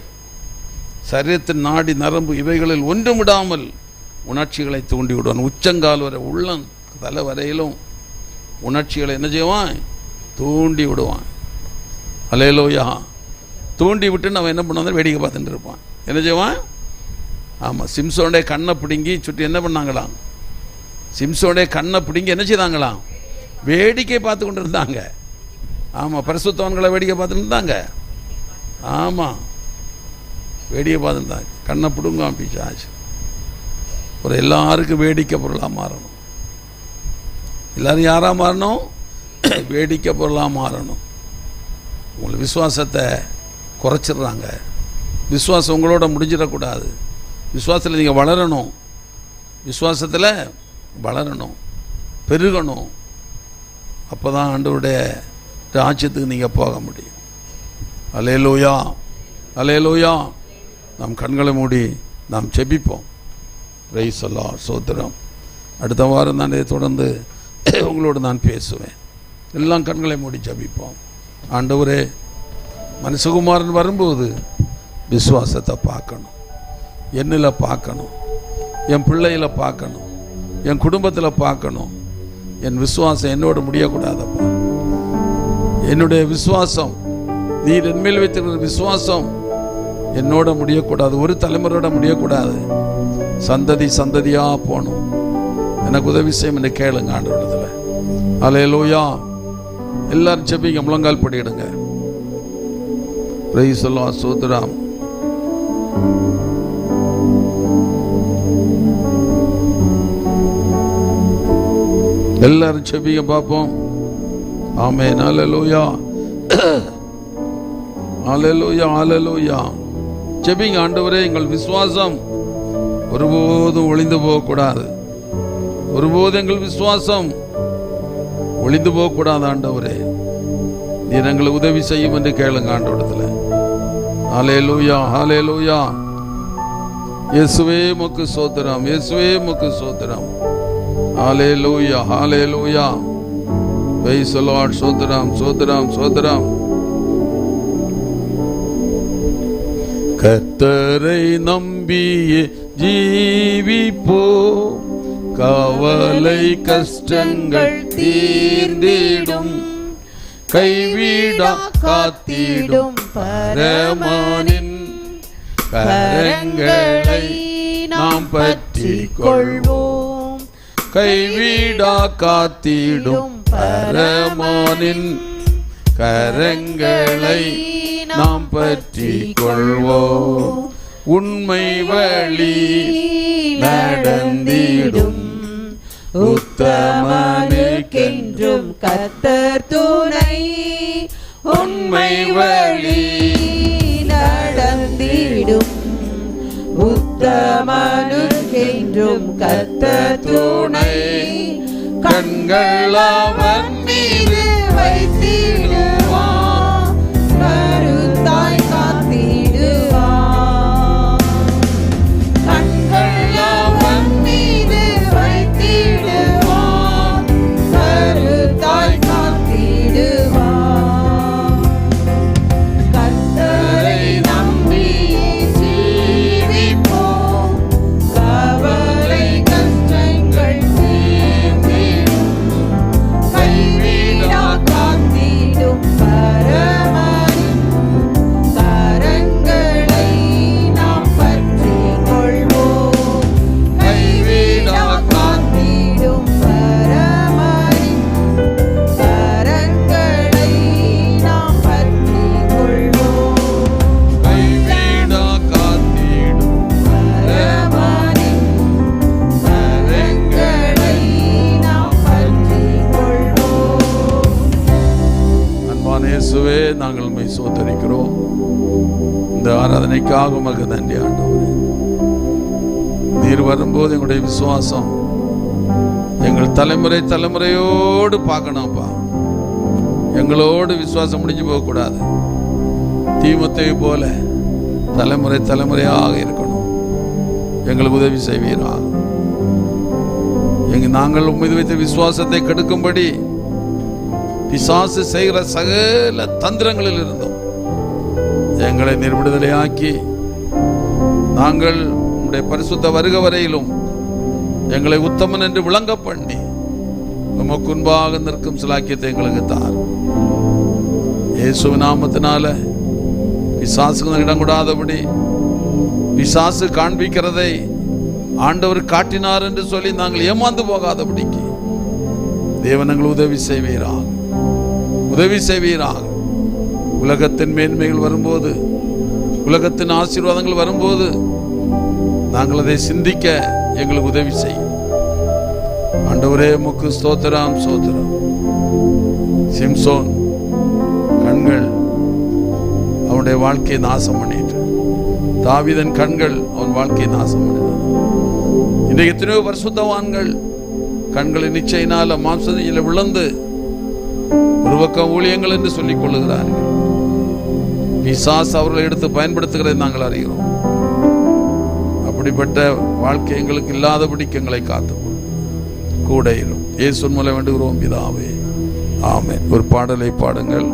சரீரத்தின் நாடி நரம்பு இவைகளில் ஒன்றுமிடாமல் உணர்ச்சிகளை தூண்டி விடுவான். உச்சங்கால் வரை உள்ளம் தலை வரையிலும் உணர்ச்சிகளை என்ன செய்வான்? தூண்டி விடுவான். அல்லேலூயா. தூண்டி விட்டுன்னு அவன் என்ன பண்ணுவான், வேடிக்கை பார்த்துட்டு இருப்பான். என்ன செய்வான்? ஆமாம், சிம்சோனுடைய கண்ணை பிடுங்கி சுற்றி என்ன பண்ணாங்களாம், சிம்சோனுடைய கண்ணை பிடுங்கி என்ன செய்தாங்களாம், வேடிக்கை பார்த்து கொண்டு இருந்தாங்க. ஆமாம், பரிசுத்தவான்களை வேடிக்கை பார்த்துட்டு இருந்தாங்க. ஆமாம், வேடிக்கை பார்த்துருந்தாங்க. கண்ணை பிடுங்க பிசாசு. ஒரு எல்லாருக்கும் வேடிக்கை பொருளாக மாறணும். எல்லாரும் யாராக மாறணும்? வேடிக்கை பொருளாக மாறணும். உங்களுக்கு விசுவாசத்தை குறைச்சிடுறாங்க. விசுவாசம் உங்களோட முடிஞ்சிடக்கூடாது. விசுவாசத்தில் நீங்கள் வளரணும். விசுவாசத்தில் வளரணும், பெருகணும். அப்போ தான் ஆண்டவருடைய ராஜ்யத்துக்கு நீங்கள் போக முடியும். அல்லேலூயா, அல்லேலூயா. நாம் கண்களை மூடி நாம் ஜெபிப்போம். Price the Lord. ஸ்தோத்திரம். அடுத்த வாரம் நான் இதை தொடர்ந்து உங்களோடு நான் பேசுவேன். எல்லாம் கண்களை மூடி ஜெபிப்போம். ஆண்டவரே, மனுஷகுமாரன் வரும்போது விசுவாசத்தை பார்க்கணும், என்னில் பார்க்கணும், என் பிள்ளையில் பார்க்கணும், என் குடும்பத்தில் பார்க்கணும். என் விசுவாசம் என்னோட முடியக்கூடாதப்பா. என்னுடைய விசுவாசம், நீர் என்மேல் வைத்திருக்கிற விசுவாசம் என்னோட முடியக்கூடாது, ஒரு தலைமுறையோட முடியக்கூடாது. சந்ததி சந்ததியாக போகணும். எனக்கு உதவி செய்யும் என்று கேளுங்க ஆண்டவரிடத்துல. அல்லேலூயா. எல்லாரும் ஜெபிங்க, முழங்கால் படியிடுங்க. Price the Lord. ஸ்தோத்திரம். எல்லாரும் ஜெபிங்க பார்ப்போம். ஆமென். அல்லேலூயா, அல்லேலூயா, அல்லேலூயா. ஜெபிங்க. ஆண்டவரே, எங்கள் விசுவாசம் ஒருபோதும் ஒளிந்து போகக்கூடாது. ஒருபோதும் எங்கள் விசுவாசம் ஒளிந்து போகக்கூடாது. ஆண்டவரே, நீர் எங்களுக்கு உதவி செய்யும் என்று கேளுங்க ஆண்டவரிடத்துல. ஹல்லேலூயா, ஹல்லேலூயா. இயேசுவே உமக்கு ஸ்தோத்திரம், இயேசுவே உமக்கு ஸ்தோத்திரம். Hallelujah, hallelujah. Praise the Lord. ஸ்தோத்திரம், ஸ்தோத்திரம், ஸ்தோத்திரம். கர்த்தரை நம்பியே ஜீவிப்போம், கவலை கஷ்டங்கள் தீர்ந்திடும், கைவிடா காத்திடும் பரமனின் கரங்களை நாம் பற்றிக் கொள்வோம். கைவிடா காத்திடும் பரமனின் கரங்களை நாம் பற்றிக் கொள்வோம். உண்மை வழி நடந்திடும் உத்தமனுக்கென்றும் கர்த்தர் துணை. உண்மை வழி நடந்திடும் உத்தமனுக்கென்றும் கர்த்தர் துணை. கண்கள் அவன் மீது வைத்திடுவான், கருத்தாய் காத்திடுவான். கண்கள் அவன் மீது வைத்திடுவான், கருத்தாய் காத்திடுவான். கர்த்தரை நம்பி ஜீவிப்போம், கவலை கஷ்டங்கள் தீர்ந்திடும், கைவிடா காத்திடும் பரமனின் கரங்களை நாம் பற்றிக் கொள்வோம். கைவிடா காத்திடும் பரமனின் கரங்களை நாம் பற்றிக் கொள்வோம். கைவிடா காத்திடும் பரமனின் கரங்களை நாம் பற்றிக் கொள்வோம். அன்பான இயேசுவே, நாங்கள் உம்மை ஸ்தோத்திரிக்கிறோம். இந்த ஆராதனைக்காக உமக்கு நன்றி ஆண்டவரே. நீர் வரும்போது எங்களுடைய விசுவாசம் எங்கள் தலைமுறை தலைமுறையோடு பார்க்கணும்ப்பா. எங்களோடு விசுவாசம் முடிஞ்சு போகக்கூடாது. தீமோத்தேயு போல தலைமுறை தலைமுறையாக இருக்கணும். எங்களுக்கு உதவி செய்வீரா. நாங்கள் உம்மீது வைத்த விசுவாசத்தை கெடுக்கும்படி பிசாசு செய்கிற சகல தந்திரங்களில் இருந்தோம் எங்களை நிர்விடுதலையாக்கி, நாங்கள் உம்முடைய பரிசுத்த வருக வரையிலும் எங்களை உத்தமன் என்று விளங்க பண்ணி உமக்கு முன்பாக நிற்கும் சிலாக்கியத்தை எங்களுக்கு தார். இயேசு நாமத்தினால பிசாசுக்கு இடம் கூடாதபடி, பிசாசு காண்பிக்கிறதை ஆண்டவர் காட்டினார் என்று சொல்லி நாங்கள் ஏமாந்து போகாதபடிக்கு தேவன் எங்கள் உதவி செய்வீராக, உதவி செய்வீராக. உலகத்தின் மேன்மைகள் வரும்போது, உலகத்தின் ஆசீர்வாதங்கள் வரும்போது நாங்கள் அதை சிந்திக்க எங்களுக்கு உதவி செய்யும். ஆண்டவரே உமக்கு ஸ்தோத்திரம், ஸ்தோத்திரம். சிம்சோன் கண்கள் அவனுடைய வாழ்க்கையை நாசம் பண்ணிட்டு, தாவீதின் கண்கள் அவன் வாழ்க்கையை நாசம் பண்ணினான். இன்றைக்கு எத்தனையோ பரிசுத்தவான்கள் கண்களின் நிச்சயினால மாம்சத்தில் விழுந்து ஒரு பக்கம் ஊழியங்கள் என்று சொல்லிக் கொள்ளுகிறார்கள். பிசாசு அவர்களை எடுத்து பயன்படுத்துகிறதை நாங்கள் அறிகிறோம். அப்படிப்பட்ட வாழ்க்கை எங்களுக்கு இல்லாதபடிக்கு எங்களை காத்துக்கொள்ளும், கூட இரும். இயேசுவின் மூலம் வேண்டுகிறோம் பிதாவே, ஆமென். ஒரு பாடலை பாடுங்கள்.